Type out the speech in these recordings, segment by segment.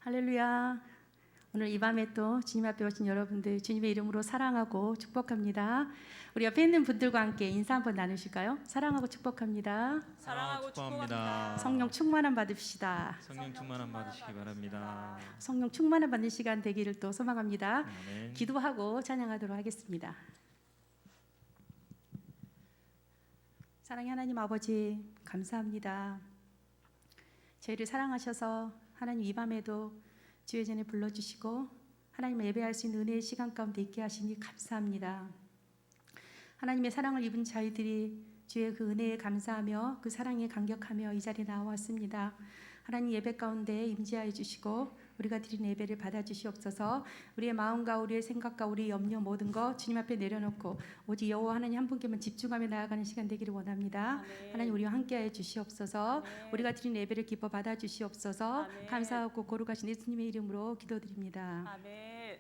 할렐루야. 오늘 이 밤에 또 주님 앞에 오신 여러분들 주님의 이름으로 사랑하고 축복합니다. 우리 옆에 있는 분들과 함께 인사 한번 나누실까요? 사랑하고 축복합니다. 사랑하고 축복합니다. 성령 충만함 받읍시다. 성령 충만함 받으시기 바랍니다. 성령 충만함 받는 시간 되기를 또 소망합니다. 아멘. 기도하고 찬양하도록 하겠습니다. 사랑의 하나님 아버지, 감사합니다. 저희를 사랑하셔서 하나님 이 밤에도 주의 전에 불러주시고 하나님을 예배할 수 있는 은혜의 시간 가운데 있게 하시니 감사합니다. 하나님의 사랑을 입은 저희들이 주의 그 은혜에 감사하며 그 사랑에 감격하며 이 자리에 나왔습니다. 하나님 예배 가운데 임재하여 주시고 우리가 드린 예배를 받아주시옵소서. 우리의 마음과 우리의 생각과 우리의 염려 모든 것 주님 앞에 내려놓고 오직 여호와 하나님 한 분께만 집중하며 나아가는 시간 되기를 원합니다. 아멘. 하나님 우리와 함께하여 주시옵소서. 아멘. 우리가 드린 예배를 기뻐 받아주시옵소서. 아멘. 감사하고 거룩하신 예수님의 이름으로 기도드립니다. 아멘.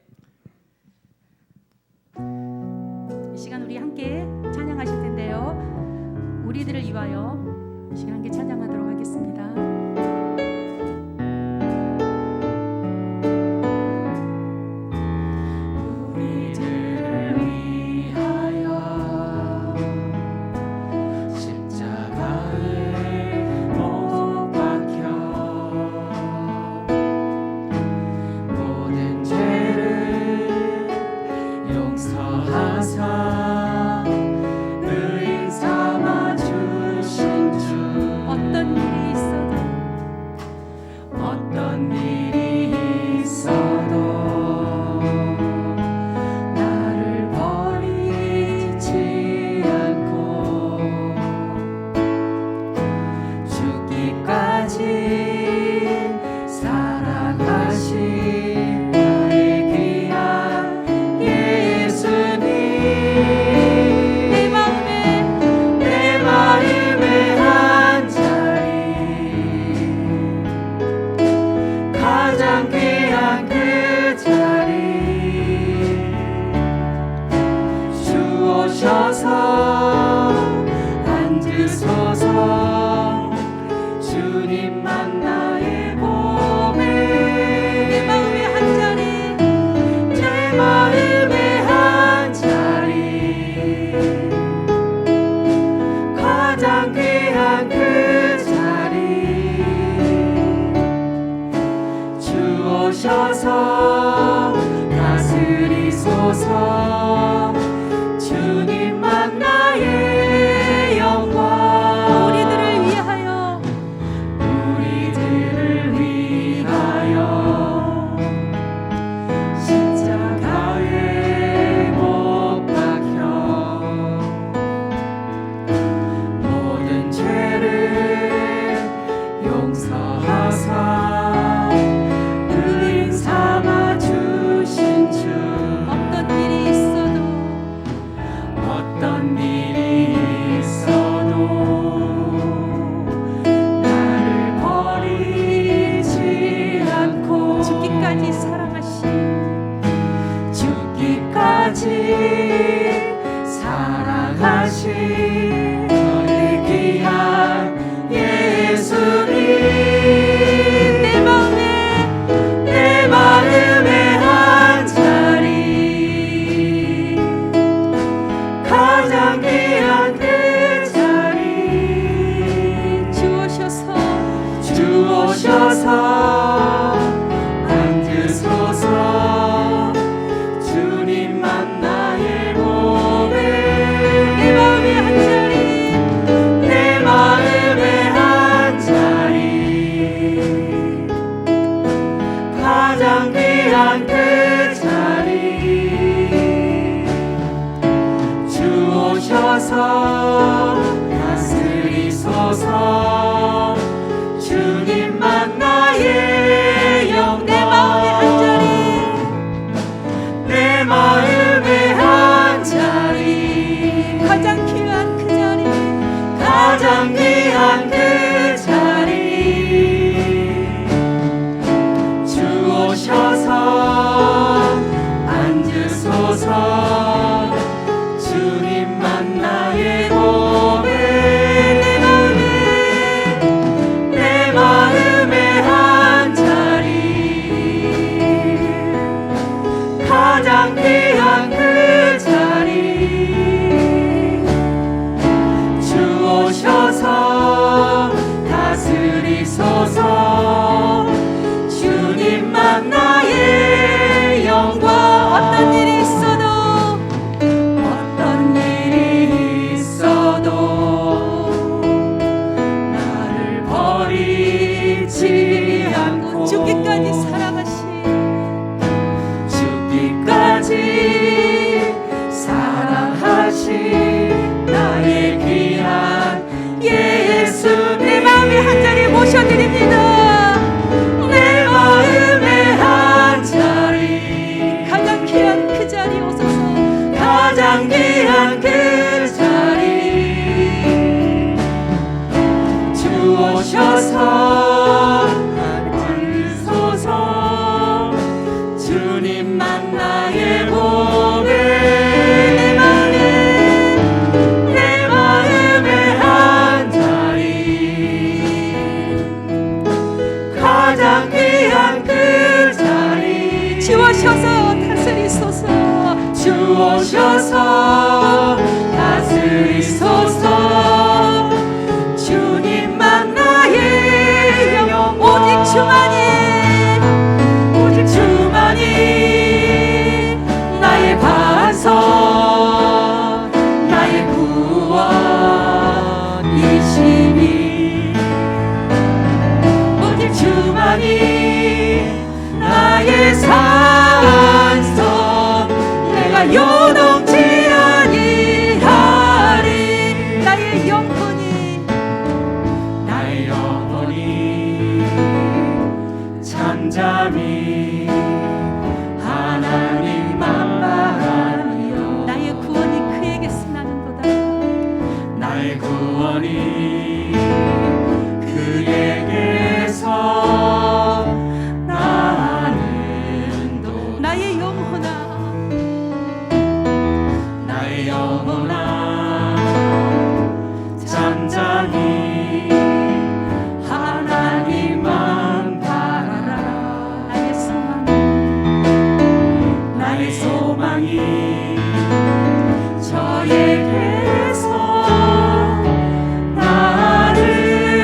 이 시간 우리 함께 찬양하실 텐데요. 우리들을 위하여 이 시간 함께 찬양하도록 하겠습니다. 주옵소서. 다스리소서. 주님만 나의 영광. 우리들을 위하여 십자가에 못 박혀 모든 죄를 용서하사 어떤 일이 있어도 나를 버리지 않고 죽기까지 사랑하신 너의 귀한 예수님. 내 마음에 한 자리, 가장 귀한 그 자리 주오셔서 앉으소서. 주님만 나의 몸에 내 마음에 한 자리 가장 귀한 그 자리 주 오셔서 다스리소서. 주님만 나의 영광. 어떤 일이 있어도 어떤 일이 있어도 나를 버리지 않고 죽기까지 사랑하신 죽기까지 사랑하신 나의 귀한 예수님. 내 마음의 한 자리 모셔드립니다. 내 마음의 한 자리 가장 귀한 그 자리 오소서. 가장 귀한 그 자리 주 오셔서 앉으소서. 주님만 나의 보배. 내 마음의 한 자리 가장 귀한 그 자리 주 오셔서 다스리소서. 주 오셔서 다스리소서. 주님만 나의 영혼. 오직 주만이 오직 주만이 나의 반석 나의 구원이시니. 오직 주만이 나의 산성 내가 요동치 아니하리. 나의 영혼이 나의 영혼이 잠잠히 하나님만 바라며. 나의 구원이 그에게서 나는도다. 나의 구원이 그에게서 나는도. 나의 영혼아 나의 영혼아 잠잠히 하나님만 바라라. 나의 소망 나의 소망이 저에게서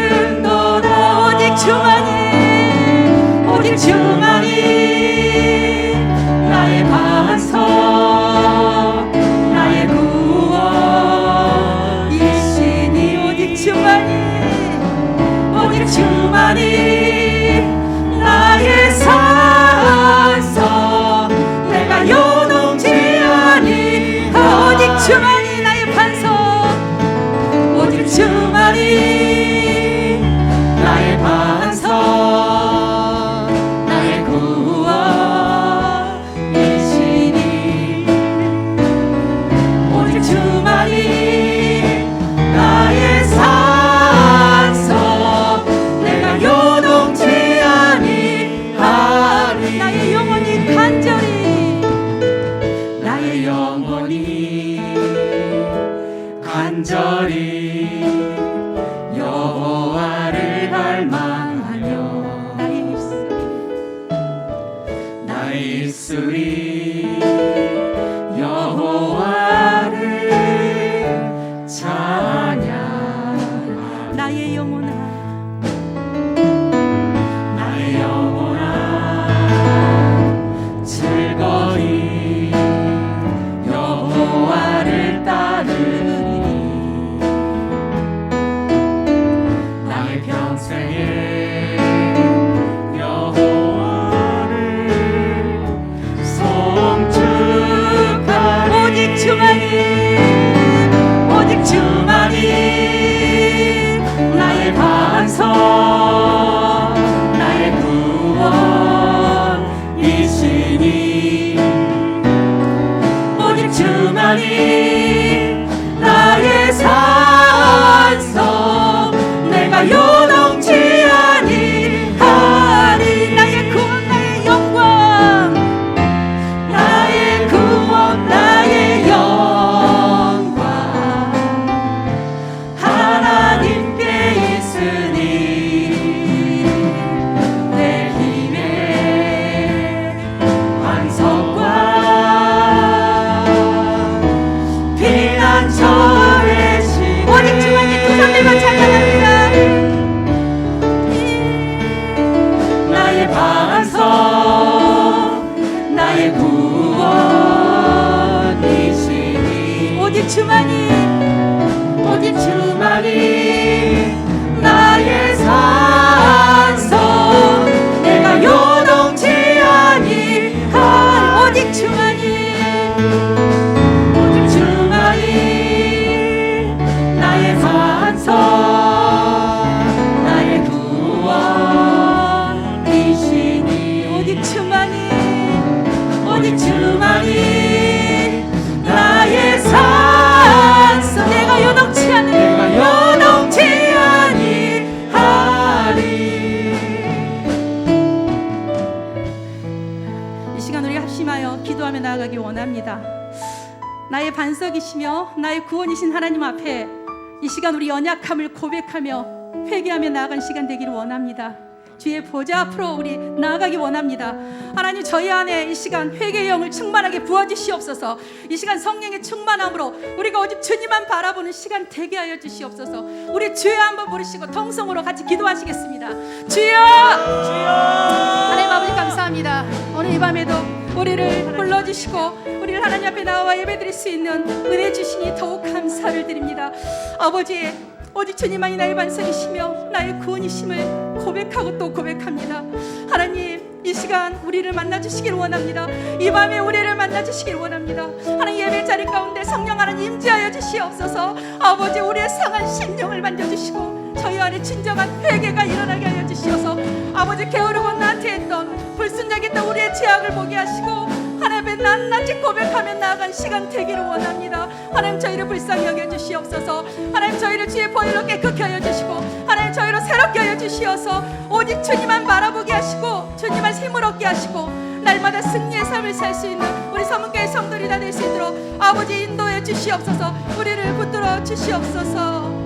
나는도다. 오직 주만이 오직 주만이 나의 반석 나의 구원이시니. 오직 주만이 오직 주만이 나의 산성 내가 요동치 아니하리. 오직 주만이 나의 반석. 오직 주만이 나의 반석 나의 구원이시니. 오직 주만이 나의 산성 내가 요동치 아니하리. 나의 영혼이 간절히 나의 영혼이 간절히 여호와를 갈망하며. 나의 입술 나의 입술이 여호와를 찬양하리. 나의 영혼아 나의 영혼아 즐거이 여호와를 따르리. 나의 평생에 여호와를 송축하리. 오직 주만이 오직 주만이 나의 산성 내가 요동치 아니할 오직 주만이 오직 주만이 나의 산성 나의 구원이시니 오직 주만이 오직 주만이 나의 산성 내가 요동치 않는 내가 요동치 아니하리. 이 시간 우리가 합심하여 기도하며 나아가기 원합니다. 나의 반석이시며 나의 구원이신 하나님 앞에 이 시간 우리 연약함을 고백하며 회개하며 나아간 시간 되기를 원합니다. 주의 보좌 앞으로 우리 나아가기 원합니다. 하나님, 저희 안에 이 시간 회개의 영을 충만하게 부어주시옵소서. 이 시간 성령의 충만함으로 우리가 오직 주님만 바라보는 시간 되게 하여 주시옵소서. 우리 주여 한번 부르시고 통성으로 같이 기도하시겠습니다. 주여! 하나님 아버지 감사합니다. 오늘 이 밤에도 우리를 불러주시고 우리를 하나님 앞에 나와 예배드릴 수 있는 은혜 주시니 더욱 감사를 드립니다. 아버지, 오직 주님만이 나의 반석이시며 나의 구원이심을 고백하고 또 고백합니다. 하나님, 이 시간 우리를 만나주시길 원합니다. 이 밤에 우리를 만나주시길 원합니다. 하나님, 예배 자리 가운데 성령 하나님 임재하여 주시옵소서. 아버지, 우리의 상한 심령을 만져주시고 저희 안에 진정한 회개가 일어나게 하여 주시어서 아버지, 게으르고 나태했던 불순종했던 우리의 죄악을 보게 하시고 하나님 앞에 낱낱이 고백하며 나아간 시간 되기를 원합니다. 하나님, 저희를 불쌍히 여겨주시옵소서. 하나님, 저희를 주의 보혈로 깨끗게 하여 주시고 하나님, 저희로 새롭게 하여 주시어서 오직 주님만 바라보게 하시고 주님만 힘을 얻게 하시고 날마다 승리의 삶을 살 수 있는 우리 서문교회 성도들이 다 될 수 있도록 아버지 인도해 주시옵소서. 우리를 붙들어 주시옵소서.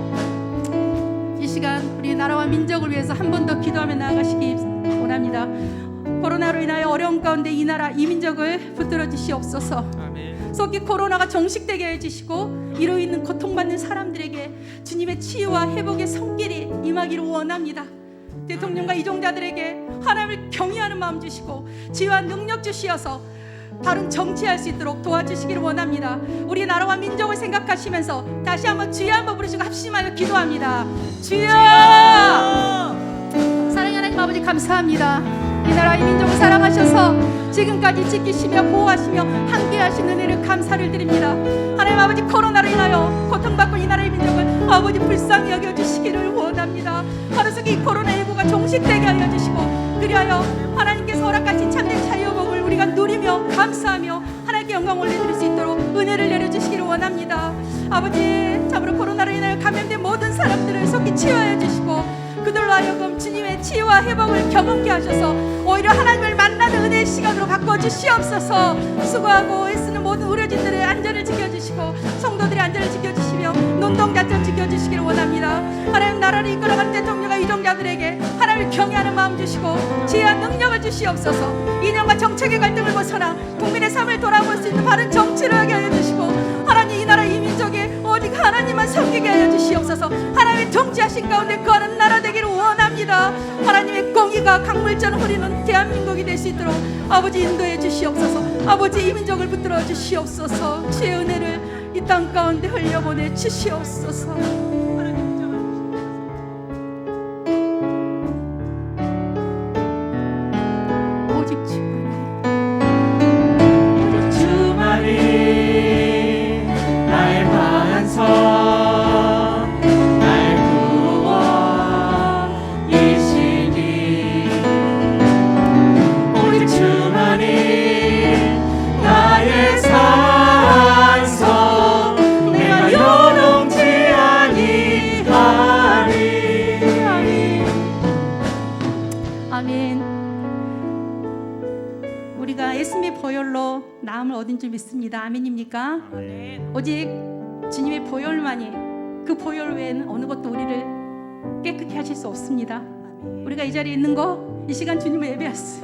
이 시간 우리 나라와 민족을 위해서 한 번 더 기도하며 나아가시기 원합니다. 코로나로 인하여 어려운 가운데 이 나라 이 민족을 붙들어 주시옵소서. 아멘. 속히 코로나가 종식되게 해주시고 이로 인해 고통받는 사람들에게 주님의 치유와 회복의 손길이 임하기를 원합니다. 대통령과 이종자들에게 하나님을 경외하는 마음 주시고 지혜와 능력 주시어서 바른 정치할 수 있도록 도와주시기를 원합니다. 우리 나라와 민족을 생각하시면서 다시 한번 주여 한번 부르시고 합심하여 기도합니다. 주여! 사랑하는 하나님 아버지 감사합니다. 이 나라 이 민족을 사랑하셔서 지금까지 지키시며 보호하시며 함께하신 은혜를 감사를 드립니다. 하나님 아버지, 코로나로 인하여 고통받고 이 나라의 민족을 아버지 불쌍히 여겨주시기를 원합니다. 하루속히 이 코로나19가 종식되게 하여 주시고 그리하여 하나님께서 허락하신 참된 자유복을 우리가 누리며 감사하며 하나님께 영광 올려드릴 수 있도록 은혜를 내려주시기를 원합니다. 아버지, 참으로 코로나로 인하여 감염된 모든 사람들을 속히 치유하여 주시고 그들로 하여금 주님의 치유와 회복을 경험케 하셔서 오히려 하나님을 만나는 은혜의 시간으로 바꿔주시옵소서. 수고하고 애쓰는 모든 의료진들의 안전을 지켜주시고 성도들의 안전을 지켜주시며 노동자들 지켜주시기를 원합니다. 하나님, 나라를 이끌어가는 대통령과 이종자들에게 하나님을 경외하는 마음 주시고 지혜와 능력을 주시옵소서. 이념과 정책의 갈등을 벗어나 국민의 삶을 돌아볼 수 있는 바른 정치를 하게 하여 주시고 하나님, 이 나라 이 민족에 오직 하나님만 섬기게 하여 주시옵소서. 하나님의 통치하신 가운데 거하는 나라 되기를 원합니다. 하나님의 공의가 강물처럼 흐르는 대한민국이 될 수 있도록 아버지 인도해 주시옵소서. 아버지, 이 민족을 붙들어 주시옵소서. 주의 은혜를 이 땅 가운데 흘려보내 주시옵소서. 오직 주만이 나의 반석 나의 구원이시니 오직 주만이 나의 산성 내가 요동치 아니하리. 아멘. 우리가 예수님의 보혈로 나음을 얻은 줄 믿습니다. 아멘입니까? 아멘. 오직 주님의 보혈만이, 그 보혈 외에는 어느 것도 우리를 깨끗게 하실 수 없습니다. 우리가 이 자리에 있는 거, 이 시간 주님을 예배할 수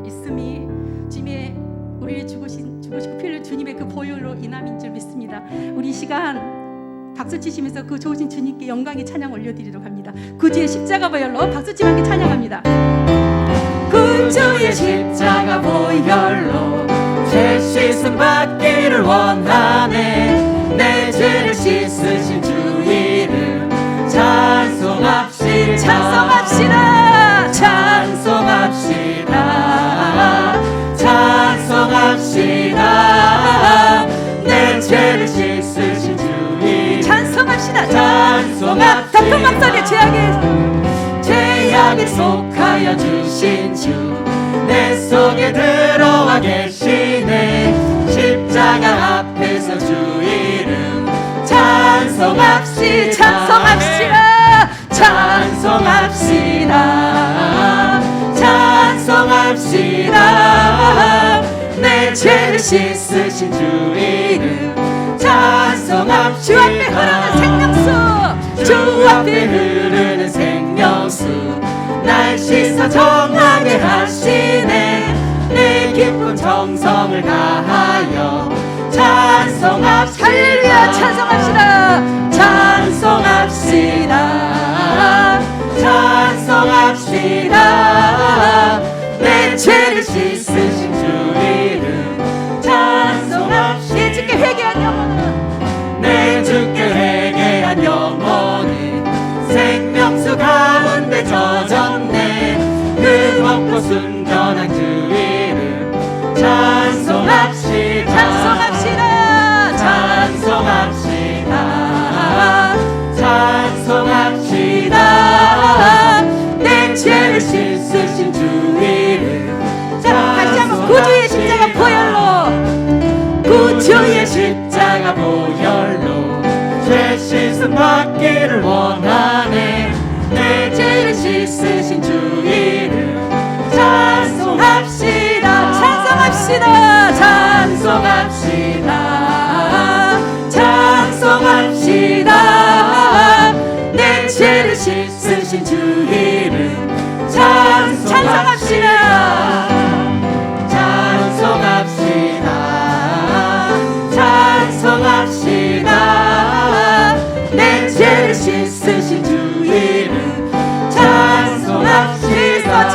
있음이 주님의 우리를 죽으시고 피를 주님의 그 보혈로 인함인 줄 믿습니다. 우리 이 시간 박수 치시면서 그 좋으신 주님께 영광의 찬양 올려드리도록 합니다. 구주의 십자가 보혈로 박수 치며 함께 찬양합니다. 구주의 십자가 보혈로 죄 씻음 받기를 받기를 원하네. 내 죄를 씻으신 주 이름 찬송합시다. 찬송합시다. 찬송합시다. 찬송합시다. 내 죄를 씻으신 주 이름 찬송합시다. 찬송합시다. 더 큰 목소리 죄악에 속하여 주신 주 내 속에 들어와 계시네. 십자가 앞에서 주 이름 찬송합시다. 찬송합시다. 찬송합시다. 찬송합시다. 내 죄를 씻으신 주 이름 찬송합시다. 주 앞에 흐르는 생명수. 주 앞에 흐르는 생명수 날 씻어 정하게 하시네. 내 기쁨 정성을 다하여 찬송합시다. 할렐루야. 찬송합시다. 찬송합시다. 찬송합시다. 내 죄를 씻으신 주 이름 찬송합시다. 내 주께 회개한 영혼은 내 주께 회개한 영혼은 생명수 가운데 젖었네. 뜨겁고 순전한 주 이름 찬송합시다. 찬송합시다. 찬송합시다. 찬송합시다. 내 죄를 씻으신 주 이름 다시 한번 구주의 십자가 보혈로. 구주의 십자가 보혈로 죄 씻음 받기를 원하네. 내 죄를 씻으신 주 이름 찬송합시다. 찬송합시다. 찬송합시다. 찬송합시다. 내 죄를 씻으신 주 이름 찬송합시다. 찬송합시다. 찬송합시다. 내 죄를 씻으신 주 이름 찬송합시다.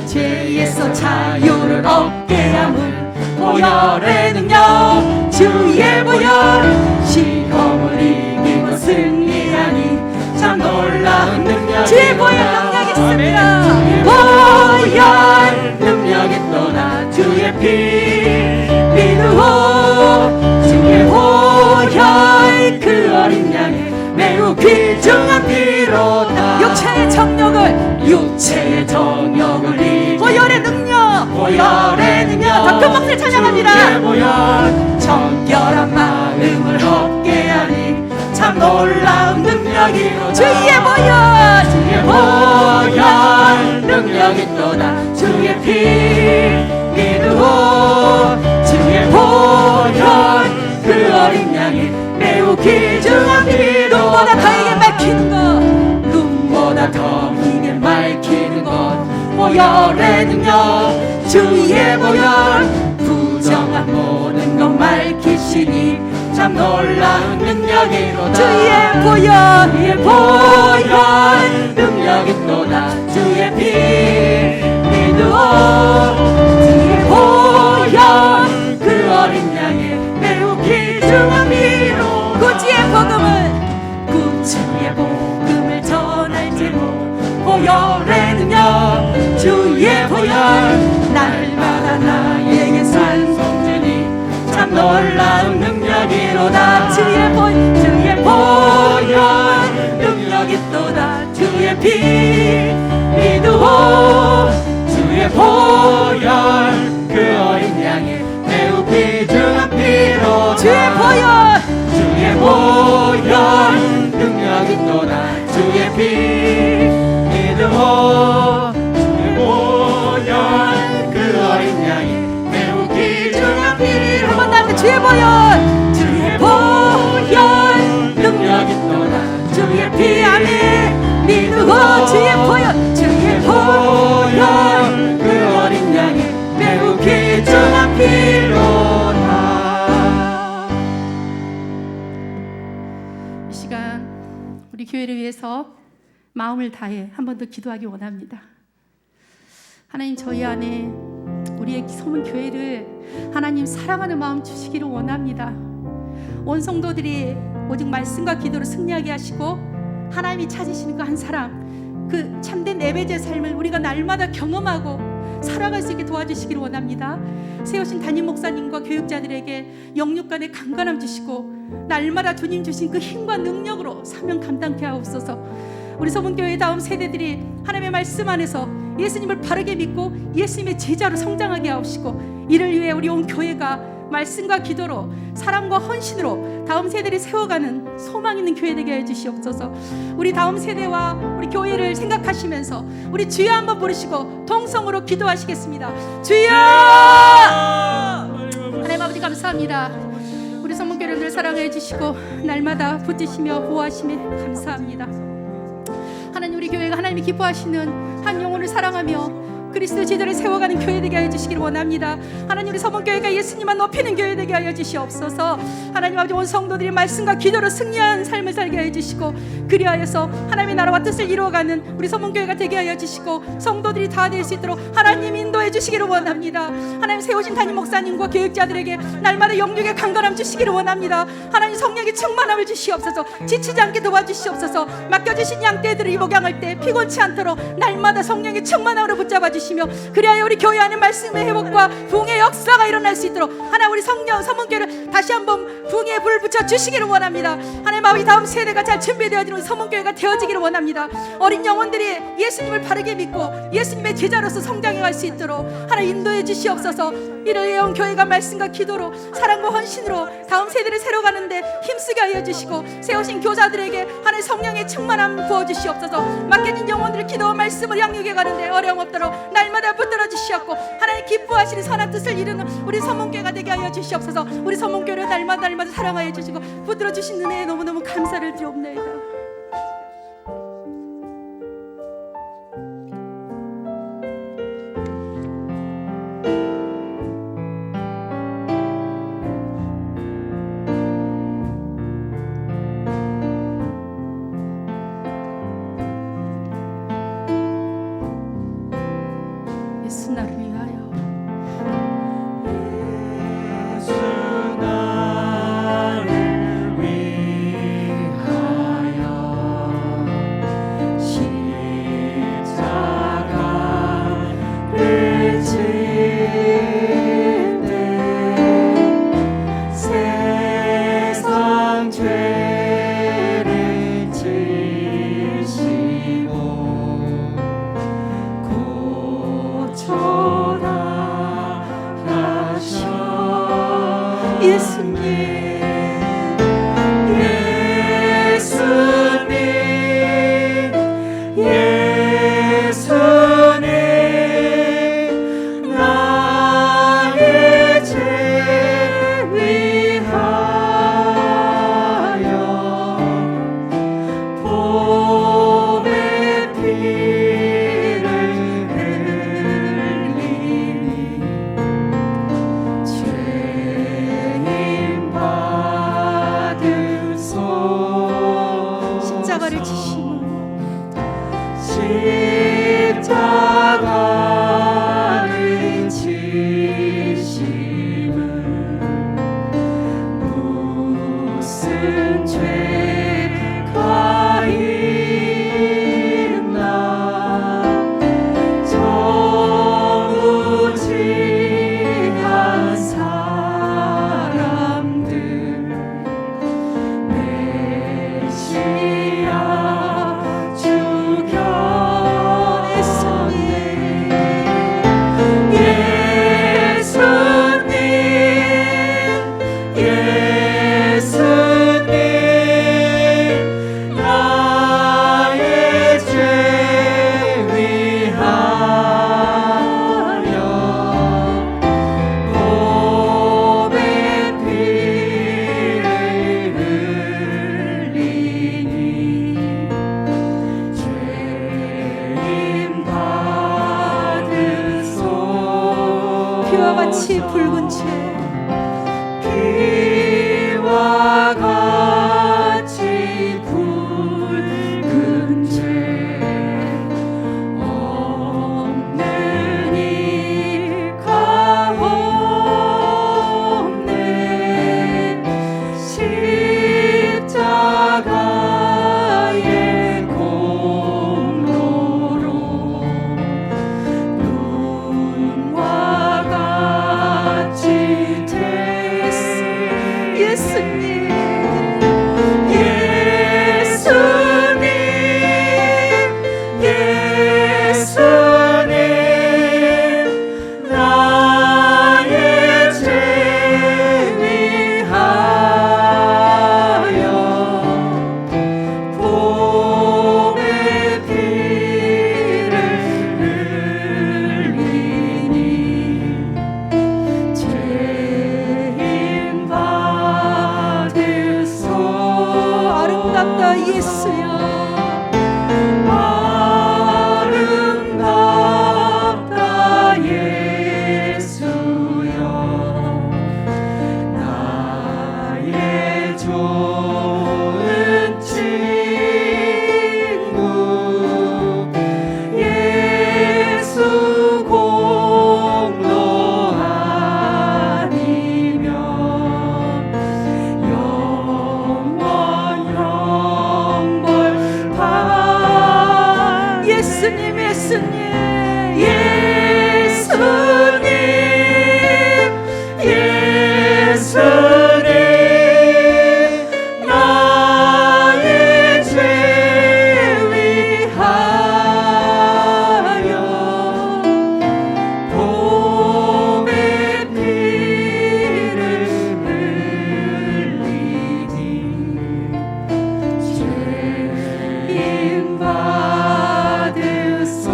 죄에서 자유를 얻게 함을 보혈의 능력 주의 보혈 시험을 이기고 승리하니 참 놀라운 능력이 주의 보혈 능력이 있습니다. 보혈 능력이 또나 주의 피 믿으오. 주의 보혈 그 어린 양의 매우 귀중한 피로다. 육체의 정욕을 정욕을 보혈의 능력. 보혈의 능력 더 큰 목소리 찬양합니다. 주의 보혈 정결한 마음을 얻게 하니 참 놀라운 능력이로다. 주의 보혈. 주의 보혈 능력이 또다. 주의 피 믿으오. 주의 보혈 그 어린 양의 매우 귀중한 피로다. 눈보다 더 이게 막히는 것. 눈보다 더 이게 맑히는 것 보혈의 능력 주의 보혈 부정한 모든 것 밝히시니 참 놀라운 능력이로다. 주의 보혈. 주의 보혈 능력이 또다. 주의 피 믿으오. 주의 보혈 그 어린 양의 매우 귀중한 피로 구주의 복음을 구주의 복음을 전할지로 보혈의 능력 주의 보혈 날마다 나에게 산성주니 참 놀라운 능력이로다. 주의 보혈 능력이 또다. 주의 피 믿으오. 주의 보혈 그 어린 양의 매우 귀중한 피로다. 주의 보혈. 주의 보혈 능력이 또다. 주의 피 믿으오. 주의 보혈 그 어린 양이 매우 귀중한 피로 한번 더 하면 주의 보혈. 주의 보혈 능력이 또다. 주의 피 아멘. 믿으오. 주의 보혈. 주의 보혈 그 어린 양이 매우 귀중한 피로다. 이 시간 우리 교회를 위해서 마음을 다해 한 번 더 기도하기 원합니다. 하나님, 저희 안에 우리 우리의 소문 교회를 하나님 사랑하는 마음 주시기를 원합니다. 온 성도들이 오직 말씀과 기도로 승리하게 하시고 하나님이 찾으시는 그 한 사람, 그 참된 예배자의 삶을 우리가 날마다 경험하고 살아갈 수 있게 도와주시기를 원합니다. 세우신 담임 목사님과 교육자들에게 영육간의 강건함 주시고 날마다 주님 주신 그 힘과 능력으로 사명 감당케 하옵소서. 우리 소문교회 다음 세대들이 하나님의 말씀 안에서 예수님을 바르게 믿고 예수님의 제자로 성장하게 하옵시고, 이를 위해 우리 온 교회가 말씀과 기도로 사랑과 헌신으로 다음 세대를 세워가는 소망 있는 교회 되게 해주시옵소서. 우리 다음 세대와 우리 교회를 생각하시면서 우리 주여 한번 부르시고 동성으로 기도하시겠습니다. 주여! 하나님 아버지 감사합니다. 우리 성문교회를 늘 사랑해 주시고 날마다 붙드시며 보호하시며 감사합니다. 하나님, 우리 교회가 하나님이 기뻐하시는 한 영혼을 사랑하며 그리스도 제자를 세워가는 교회 되게 하여 주시기를 원합니다. 하나님, 우리 서문교회가 예수님만 높이는 교회 되게 하여 주시옵소서. 하나님 아버지, 온 성도들이 말씀과 기도로 승리한 삶을 살게 하여 주시고, 그리하여서 하나님의 나라와 뜻을 이루어가는 우리 서문교회가 되게 하여 주시고 성도들이 다 될 수 있도록 하나님 인도해 주시기를 원합니다. 하나님, 세우신 담임 목사님과 교육자들에게 날마다 영육의 강건함 주시기를 원합니다. 하나님, 성령의 충만함을 주시옵소서. 지치지 않게 도와주시옵소서. 맡겨주신 양떼들을 목양할 때 피곤치 않도록 날마다 성령의 충만함으로 붙잡아 주시며, 그리하여 우리 교회 안에 말씀의 회복과 부흥의 역사가 일어날 수 있도록 하나님, 우리 성령 서문교회를 다시 한번 부흥의 불을 붙여 주시기를 원합니다. 하나님 아버지, 다음 세대가 잘 준비되어지는 서문교회가 되어지기를 원합니다. 어린 영혼들이 예수님을 바르게 믿고 예수님의 제자로서 성장해 갈 수 있도록 하나님 인도해 주시옵소서. 이를 위해 온 교회가 말씀과 기도로 사랑과 헌신으로 다음 세대를 세워가는데 힘쓰게 하여 주시고, 세우신 교사들에게 하나님 성령의 충만함 부어주시옵소서. 맡겨진 영혼들을 기도와 말씀을 양육해 가는데 어려움 없도록 날마다 붙들어 주시옵고, 하나님 기뻐하시는 선한 뜻을 이루는 우리 서문교회가 되게 하여 주시옵소서. 우리 서문교회를 날마다 사랑하여 주시고 붙들어 주신 은혜에 너무너무 감사를 드리옵나이다. 예수 나를 위하여, 십자가를 지심은 무슨 죄가 있나, 정우직한 사람들 메시아 죽였네. 피와 같이 붉은 죄, 피와 같이 붉은 죄 없는 이 예수여. 아름답다 예수여 나의 좋은 친구 예수 공로 아니면 영원 형벌 다 예수님 예수님 예수님 예수님 나의 죄 위하여 봄의 피를 흘리니 죄인 받으소서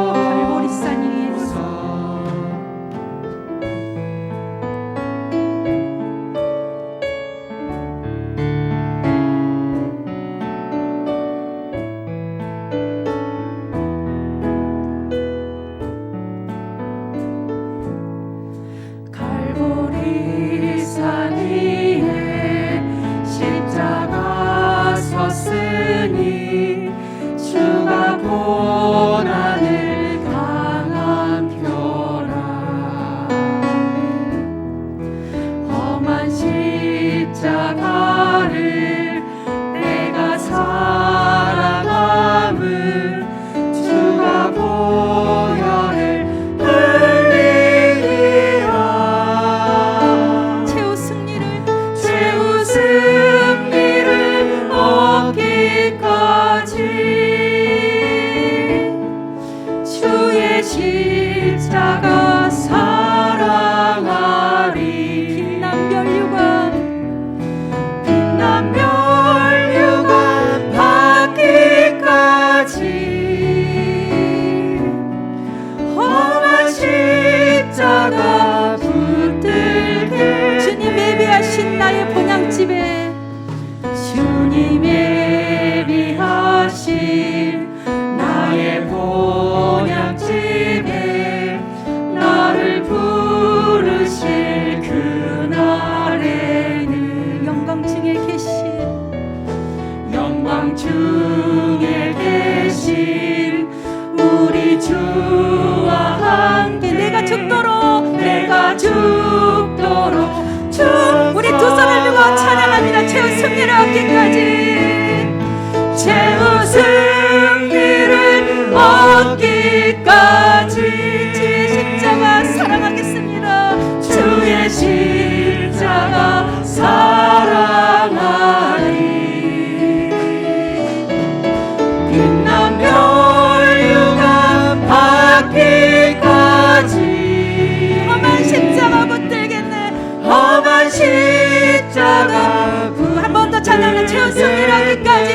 갈보리산 위에서 갈보리산 위에 십자가 섰으니 주가 고난을 강한 표라 험한 십자가를 내가 사랑함을 주가 보혈을 흘리리라 최후 승리를 최후 승리를 얻기까지 주의 십자가 사랑하리 빛난 멸류관 빛난 멸류관 받기까지 험한 십자가 붙들게 주님 예비하신 나의 본향집에 주님 예비하신 나의 본향집에 나를 부르실 그날에는 영광 중에 계신 영광 중에 계신 우리 주와 함께 내가 죽도록 주 우리 두 손을 들고 찬양합니다. 최후 승리를 얻기까지 최후 승리를 얻기까지 주의 십자가 사랑하겠습니다. 주의 십자가 사랑하리 빛난 멸류관 받기까지 험한 십자가 붙들겠네. 험한 십자가 한 번 더 찬양하는 최후 승리를 얻기까지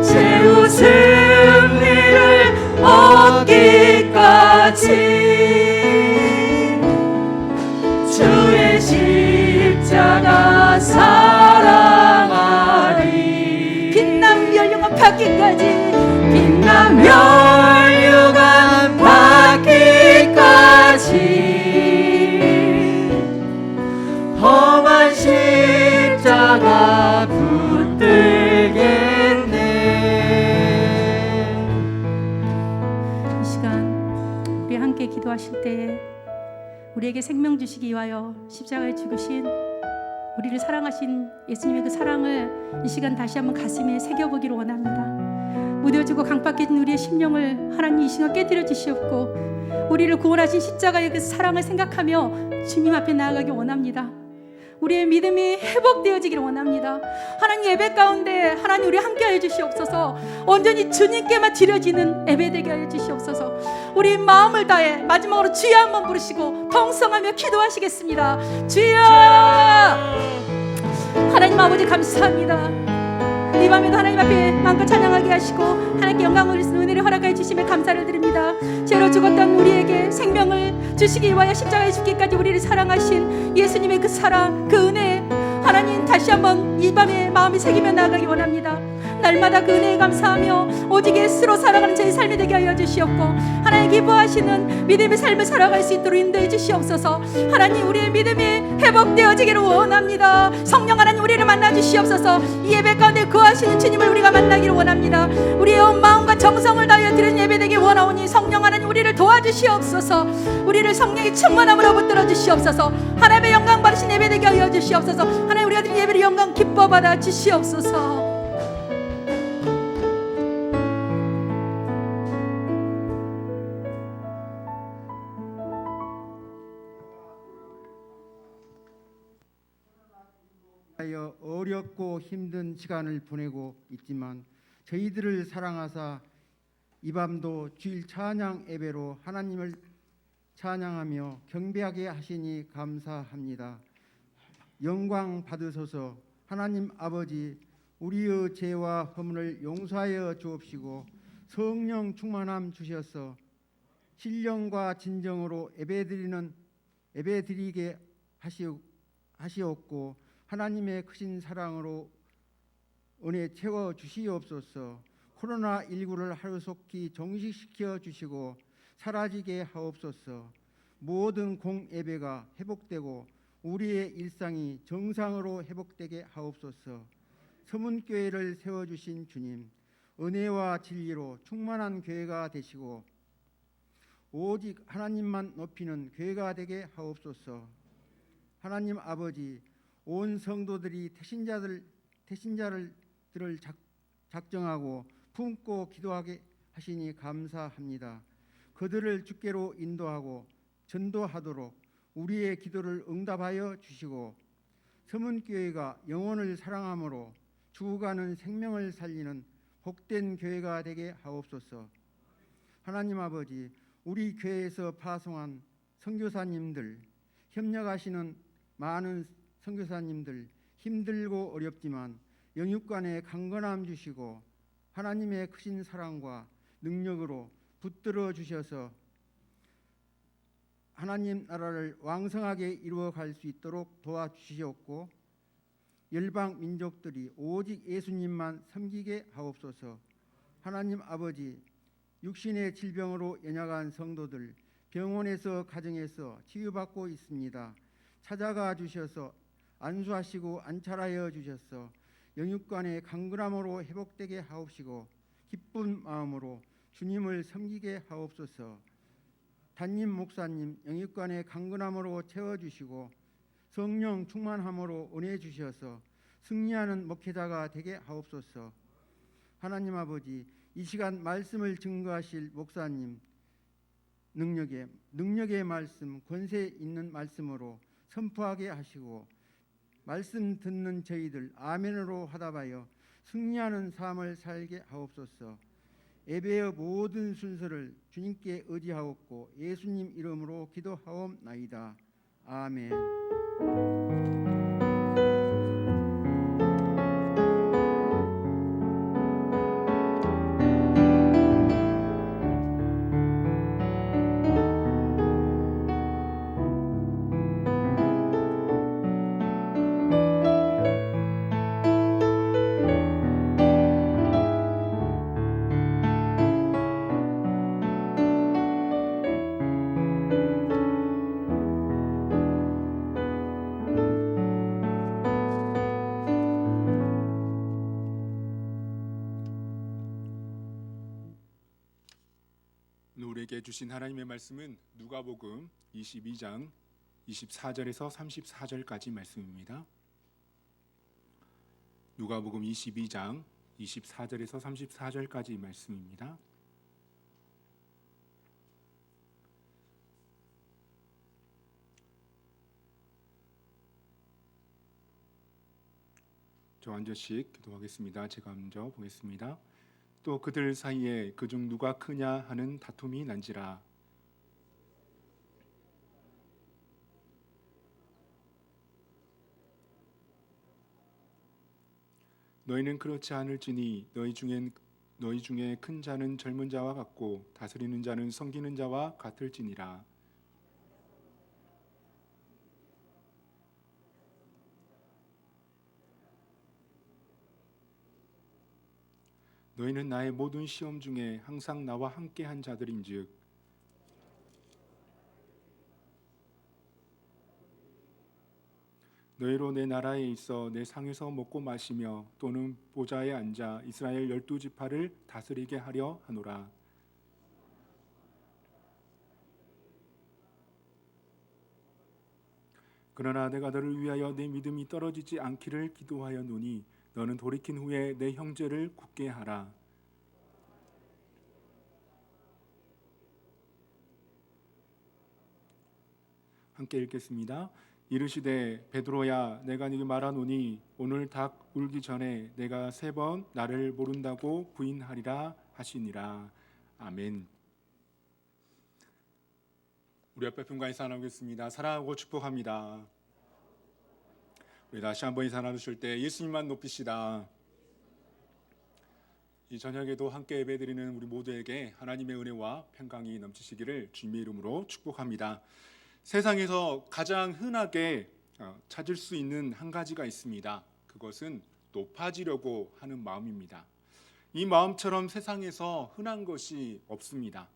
최후 승리를 얻기까지 주의 십자가 사랑하리 빛난 멸류관 받기까지 빛난 멸류관 받기까지 험한 십자가 붙들겠네 이 시간 우리 함께 기도하실 때에 우리에게 생명 주시기 위하여 십자가에 죽으신 우리를 사랑하신 예수님의 그 사랑을 이 시간 다시 한번 가슴에 새겨보기를 원합니다. 무뎌지고 강박해진 우리의 심령을 하나님 이 시간 깨뜨려 주시옵고 우리를 구원하신 십자가의 그 사랑을 생각하며 주님 앞에 나아가기 원합니다. 우리의 믿음이 회복되어지기를 원합니다. 하나님 예배 가운데 하나님 우리 함께하여 주시옵소서. 온전히 주님께만 드려지는 예배 되게 하여 주시옵소서. 우리 마음을 다해 마지막으로 주여 한번 부르시고 통성하며 기도하시겠습니다. 주여! 하나님 아버지 감사합니다. 이 밤에도 하나님 앞에 마음껏 찬양하게 하시고 하나님께 영광을 은혜를 허락하여 주심에 감사를 드립니다. 죄로 죽었던 우리에게 생명을 주시기 위하여 십자가에 죽기까지 우리를 사랑하신 예수님의 그 사랑, 그 은혜 하나님 다시 한번 이 밤에 마음이 새기며 나아가기 원합니다. 날마다 그 은혜에 감사하며 오직 예수로 살아가는 제 삶이 되게 하여 주시옵고, 하나님 기뻐하시는 믿음의 삶을 살아갈 수 있도록 인도해 주시옵소서. 하나님 우리의 믿음이 회복되어지기를 원합니다. 성령 하나님 우리를 만나 주시옵소서. 이 예배 가운데 거하시는 주님을 우리가 만나기를 원합니다. 우리의 온 마음과 정성을 다하여 드리는 예배 되기 원하오니 성령 하나님 우리를 도와주시옵소서. 우리를 성령의 충만함으로 붙들어 주시옵소서. 하나님의 영광 받으신 예배 되게 하여 주시옵소서. 하나님 우리가 드린 예배를 영광 기뻐 받아 주시옵소서. 어렵고 힘든 시간을 보내고 있지만 저희들을 사랑하사 이 밤도 주일 찬양 예배로 하나님을 찬양하며 경배하게 하시니 감사합니다. 영광 받으소서. 하나님 아버지, 우리의 죄와 허물을 용서하여 주옵시고 성령 충만함 주셔서 신령과 진정으로 예배드리게 하시옵고 하나님의 크신 사랑으로 은혜 채워 주시옵소서. 코로나19를 하루속히 종식시켜 주시고 사라지게 하옵소서. 모든 공예배가 회복되고 우리의 일상이 정상으로 회복되게 하옵소서. 서문교회를 세워주신 주님, 은혜와 진리로 충만한 교회가 되시고 오직 하나님만 높이는 교회가 되게 하옵소서. 하나님 아버지, 온 성도들이 태신자들을 작정하고 품고 기도하게 하시니 감사합니다. 그들을 주께로 인도하고 전도하도록 우리의 기도를 응답하여 주시고 서문교회가 영혼을 사랑함으로 죽어가는 생명을 살리는 복된 교회가 되게 하옵소서. 하나님 아버지, 우리 교회에서 파송한 선교사님들, 협력하시는 많은 선교사님들, 힘들고 어렵지만 영육간에 강건함 주시고 하나님의 크신 사랑과 능력으로 붙들어 주셔서 하나님 나라를 왕성하게 이루어갈 수 있도록 도와주시옵고 열방 민족들이 오직 예수님만 섬기게 하옵소서. 하나님 아버지, 육신의 질병으로 연약한 성도들, 병원에서 가정에서 치유받고 있습니다. 찾아가 주셔서 안수하시고 안찰하여 주셔서 영육간의 강건함으로 회복되게 하옵시고 기쁜 마음으로 주님을 섬기게 하옵소서. 담임 목사님 영육간의 강건함으로 채워주시고 성령 충만함으로 은혜 주셔서 승리하는 목회자가 되게 하옵소서. 하나님 아버지, 이 시간 말씀을 증거하실 목사님 능력의 말씀, 권세 있는 말씀으로 선포하게 하시고 말씀 듣는 저희들 아멘으로 화답하여 승리하는 삶을 살게 하옵소서. 예배의 모든 순서를 주님께 의지하옵고 예수님 이름으로 기도하옵나이다. 아멘. 우리에게 주신 하나님의 말씀은 누가복음 22장 24절에서 34절까지 말씀입니다. 누가복음 22장 24절에서 34절까지 말씀입니다. 저 한 절씩 기도하겠습니다. 제가 먼저 보겠습니다. 또 그들 사이에 그중 누가 크냐 하는 다툼이 난지라. 너희는 그렇지 않을지니 너희 중에 큰 자는 젊은 자와 같고 다스리는 자는 섬기는 자와 같을지니라. 너희는 나의 모든 시험 중에 항상 나와 함께한 자들인즉 너희로 내 나라에 있어 내 상에서 먹고 마시며 또는 보좌에 앉아 이스라엘 12지파를 다스리게 하려 하노라. 그러나 내가 너를 위하여 내 믿음이 떨어지지 않기를 기도하였노니 너는 돌이킨 후에 내 형제를 굳게 하라. 함께 읽겠습니다. 이르시되 베드로야 내가 네게 말하노니 오늘 닭 울기 전에 내가 3번 나를 모른다고 부인하리라 하시니라. 아멘. 우리 옆에 분과에 사랑하겠습니다. 사랑하고 축복합니다. 우리 다시 한번 인사 나누실 때 예수님만 높이시다. 이 저녁에도 함께 예배드리는 우리 모두에게 하나님의 은혜와 평강이 넘치시기를 주님의 이름으로 축복합니다. 세상에서 가장 흔하게 찾을 수 있는 한 가지가 있습니다. 그것은 높아지려고 하는 마음입니다. 이 마음처럼 세상에서 흔한 것이 없습니다.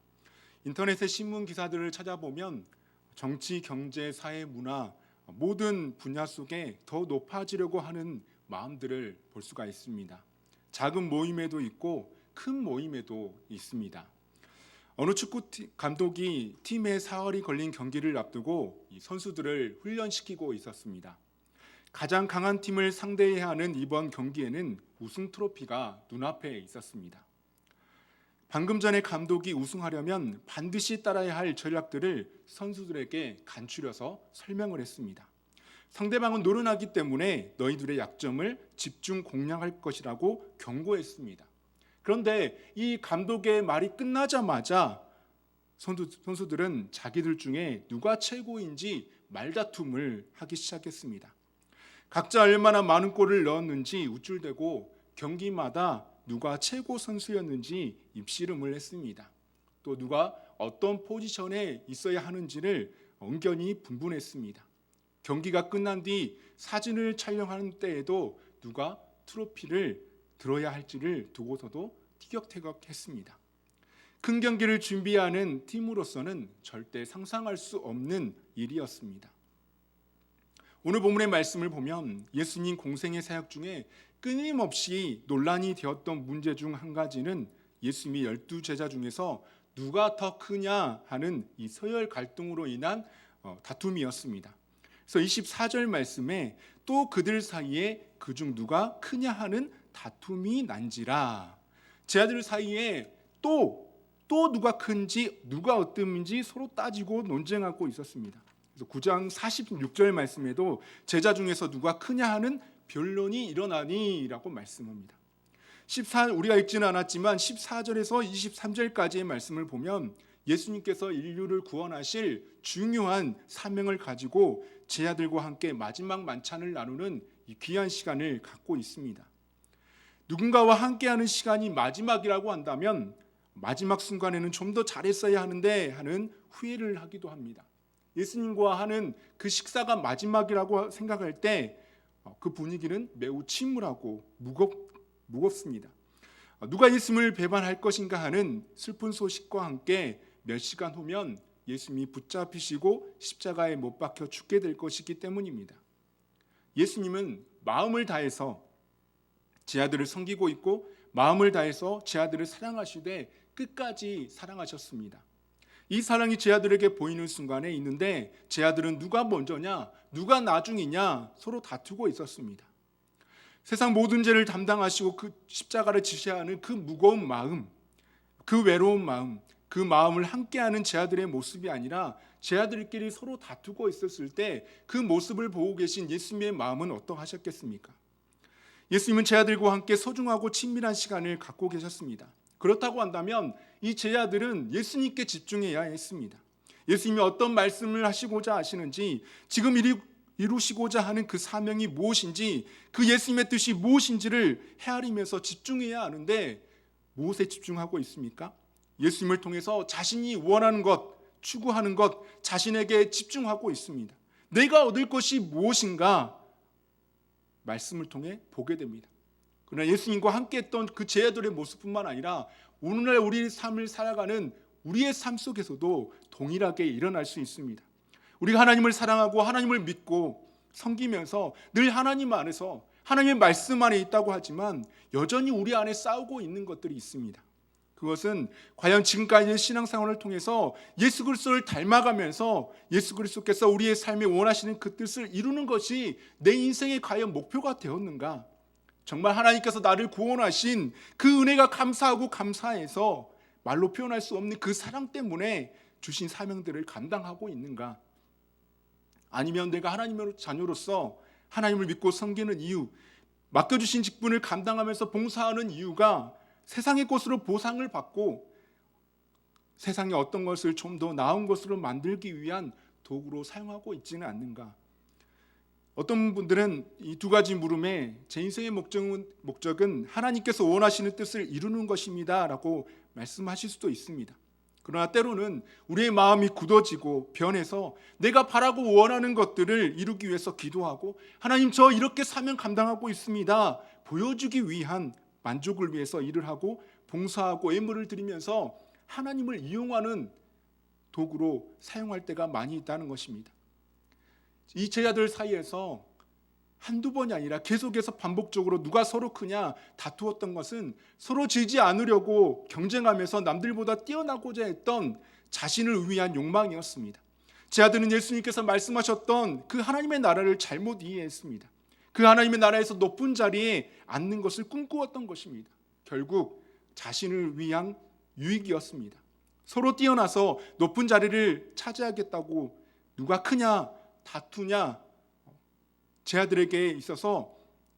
인터넷의 신문 기사들을 찾아보면 정치, 경제, 사회, 문화 모든 분야 속에 더 높아지려고 하는 마음들을 볼 수가 있습니다. 작은 모임에도 있고 큰 모임에도 있습니다. 어느 축구 감독이 팀의 사활이 걸린 경기를 앞두고 이 선수들을 훈련시키고 있었습니다. 가장 강한 팀을 상대해야 하는 이번 경기에는 우승 트로피가 눈앞에 있었습니다. 방금 전에 감독이 우승하려면 반드시 따라야 할 전략들을 선수들에게 간추려서 설명을 했습니다. 상대방은 노련하기 때문에 너희들의 약점을 집중 공략할 것이라고 경고했습니다. 그런데 이 감독의 말이 끝나자마자 선수들은 자기들 중에 누가 최고인지 말다툼을 하기 시작했습니다. 각자 얼마나 많은 골을 넣었는지 우쭐대고 경기마다 누가 최고 선수였는지 입씨름을 했습니다. 또 누가 어떤 포지션에 있어야 하는지를 언견히 분분했습니다. 경기가 끝난 뒤 사진을 촬영하는 때에도 누가 트로피를 들어야 할지를 두고서도 티격태격했습니다. 큰 경기를 준비하는 팀으로서는 절대 상상할 수 없는 일이었습니다. 오늘 본문의 말씀을 보면 예수님 공생의 사역 중에 끊임없이 논란이 되었던 문제 중 한 가지는 예수님이 12제자 중에서 누가 더 크냐 하는 이 서열 갈등으로 인한 다툼이었습니다. 그래서 24절 말씀에 또 그들 사이에 그중 누가 크냐 하는 다툼이 난지라. 제자들 사이에 또 누가 큰지 누가 어떤지 서로 따지고 논쟁하고 있었습니다. 그래서 9장 46절 말씀에도 제자 중에서 누가 크냐 하는 변론이 일어나니라고 말씀합니다. 우리가 읽지는 않았지만 14절에서 23절까지의 말씀을 보면 예수님께서 인류를 구원하실 중요한 사명을 가지고 제자들과 함께 마지막 만찬을 나누는 이 귀한 시간을 갖고 있습니다. 누군가와 함께하는 시간이 마지막이라고 한다면 마지막 순간에는 좀 더 잘했어야 하는데 하는 후회를 하기도 합니다. 예수님과 하는 그 식사가 마지막이라고 생각할 때 그 분위기는 매우 침울하고 무겁습니다. 누가 예수님을 배반할 것인가 하는 슬픈 소식과 함께 몇 시간 후면 예수님이 붙잡히시고 십자가에 못 박혀 죽게 될 것이기 때문입니다. 예수님은 마음을 다해서 제 아들을 섬기고 있고 마음을 다해서 제 아들을 사랑하시되 끝까지 사랑하셨습니다. 이 사랑이 제 아들에게 보이는 순간에 있는데 제 아들은 누가 먼저냐 누가 나중이냐 서로 다투고 있었습니다. 세상 모든 죄를 담당하시고 그 십자가를 지셔야 하는 그 무거운 마음, 그 외로운 마음, 그 마음을 함께하는 제 아들의 모습이 아니라 제 아들끼리 서로 다투고 있었을 때 그 모습을 보고 계신 예수님의 마음은 어떠하셨겠습니까? 예수님은 제 아들과 함께 소중하고 친밀한 시간을 갖고 계셨습니다. 그렇다고 한다면 이 제자들은 예수님께 집중해야 했습니다. 예수님이 어떤 말씀을 하시고자 하시는지, 지금 이루시고자 하는 그 사명이 무엇인지, 그 예수님의 뜻이 무엇인지를 헤아리면서 집중해야 하는데 무엇에 집중하고 있습니까? 예수님을 통해서 자신이 원하는 것, 추구하는 것, 자신에게 집중하고 있습니다. 내가 얻을 것이 무엇인가 말씀을 통해 보게 됩니다. 그러나 예수님과 함께했던 그 제자들의 모습뿐만 아니라 오늘날 우리의 삶을 살아가는 우리의 삶 속에서도 동일하게 일어날 수 있습니다. 우리가 하나님을 사랑하고 하나님을 믿고 섬기면서 늘 하나님 안에서 하나님의 말씀 안에 있다고 하지만 여전히 우리 안에 싸우고 있는 것들이 있습니다. 그것은 과연 지금까지의 신앙생활을 통해서 예수 그리스도를 닮아가면서 예수 그리스도께서 우리의 삶에 원하시는 그 뜻을 이루는 것이 내 인생의 과연 목표가 되었는가? 정말 하나님께서 나를 구원하신 그 은혜가 감사하고 감사해서 말로 표현할 수 없는 그 사랑 때문에 주신 사명들을 감당하고 있는가? 아니면 내가 하나님의 자녀로서 하나님을 믿고 섬기는 이유, 맡겨주신 직분을 감당하면서 봉사하는 이유가 세상의 것으로 보상을 받고 세상의 어떤 것을 좀 더 나은 것으로 만들기 위한 도구로 사용하고 있지는 않는가? 어떤 분들은 이 두 가지 물음에 제 인생의 목적은 하나님께서 원하시는 뜻을 이루는 것입니다 라고 말씀하실 수도 있습니다. 그러나 때로는 우리의 마음이 굳어지고 변해서 내가 바라고 원하는 것들을 이루기 위해서 기도하고 하나님 저 이렇게 사명 감당하고 있습니다 보여주기 위한 만족을 위해서 일을 하고 봉사하고 예물을 드리면서 하나님을 이용하는 도구로 사용할 때가 많이 있다는 것입니다. 이 제자들 사이에서 한두 번이 아니라 계속해서 반복적으로 누가 서로 크냐 다투었던 것은 서로 지지 않으려고 경쟁하면서 남들보다 뛰어나고자 했던 자신을 위한 욕망이었습니다. 제자들은 예수님께서 말씀하셨던 그 하나님의 나라를 잘못 이해했습니다. 그 하나님의 나라에서 높은 자리에 앉는 것을 꿈꾸었던 것입니다. 결국 자신을 위한 유익이었습니다. 서로 뛰어나서 높은 자리를 차지하겠다고 누가 크냐 다투냐 제자들에게 있어서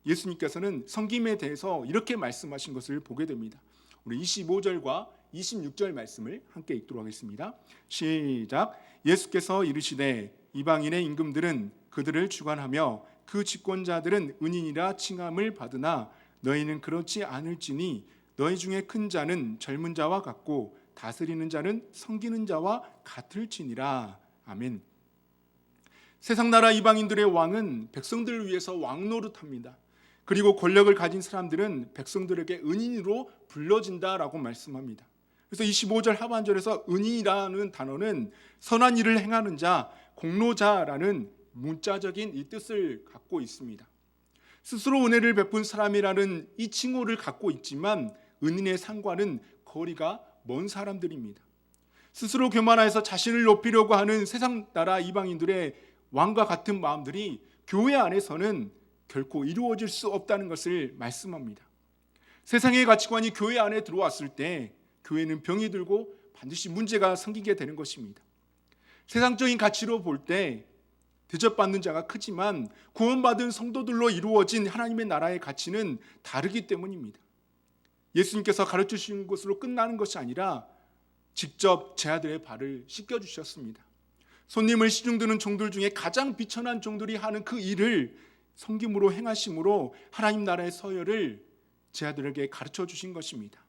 예수님께서는 섬김에 대해서 이렇게 말씀하신 것을 보게 됩니다. 우리 25절과 26절 말씀을 함께 읽도록 하겠습니다. 시작. 예수께서 이르시되 이방인의 임금들은 그들을 주관하며 그 집권자들은 은인이라 칭함을 받으나 너희는 그렇지 않을지니 너희 중에 큰 자는 젊은 자와 같고 다스리는 자는 섬기는 자와 같을지니라. 아멘. 세상 나라 이방인들의 왕은 백성들을 위해서 왕 노릇합니다. 그리고 권력을 가진 사람들은 백성들에게 은인으로 불러진다라고 말씀합니다. 그래서 25절 하반절에서 은인이라는 단어는 선한 일을 행하는 자, 공로자라는 문자적인 이 뜻을 갖고 있습니다. 스스로 은혜를 베푼 사람이라는 이 칭호를 갖고 있지만 은인의 상과는 거리가 먼 사람들입니다. 스스로 교만해서 자신을 높이려고 하는 세상 나라 이방인들의 왕과 같은 마음들이 교회 안에서는 결코 이루어질 수 없다는 것을 말씀합니다. 세상의 가치관이 교회 안에 들어왔을 때 교회는 병이 들고 반드시 문제가 생기게 되는 것입니다. 세상적인 가치로 볼 때 대접받는 자가 크지만 구원받은 성도들로 이루어진 하나님의 나라의 가치는 다르기 때문입니다. 예수님께서 가르쳐주신 것으로 끝나는 것이 아니라 직접 제 아들의 발을 씻겨주셨습니다. 손님을 시중드는 종들 중에 가장 비천한 종들이 하는 그 일을 섬김으로 행하심으로 하나님 나라의 서열을 제 아들에게 가르쳐 주신 것입니다.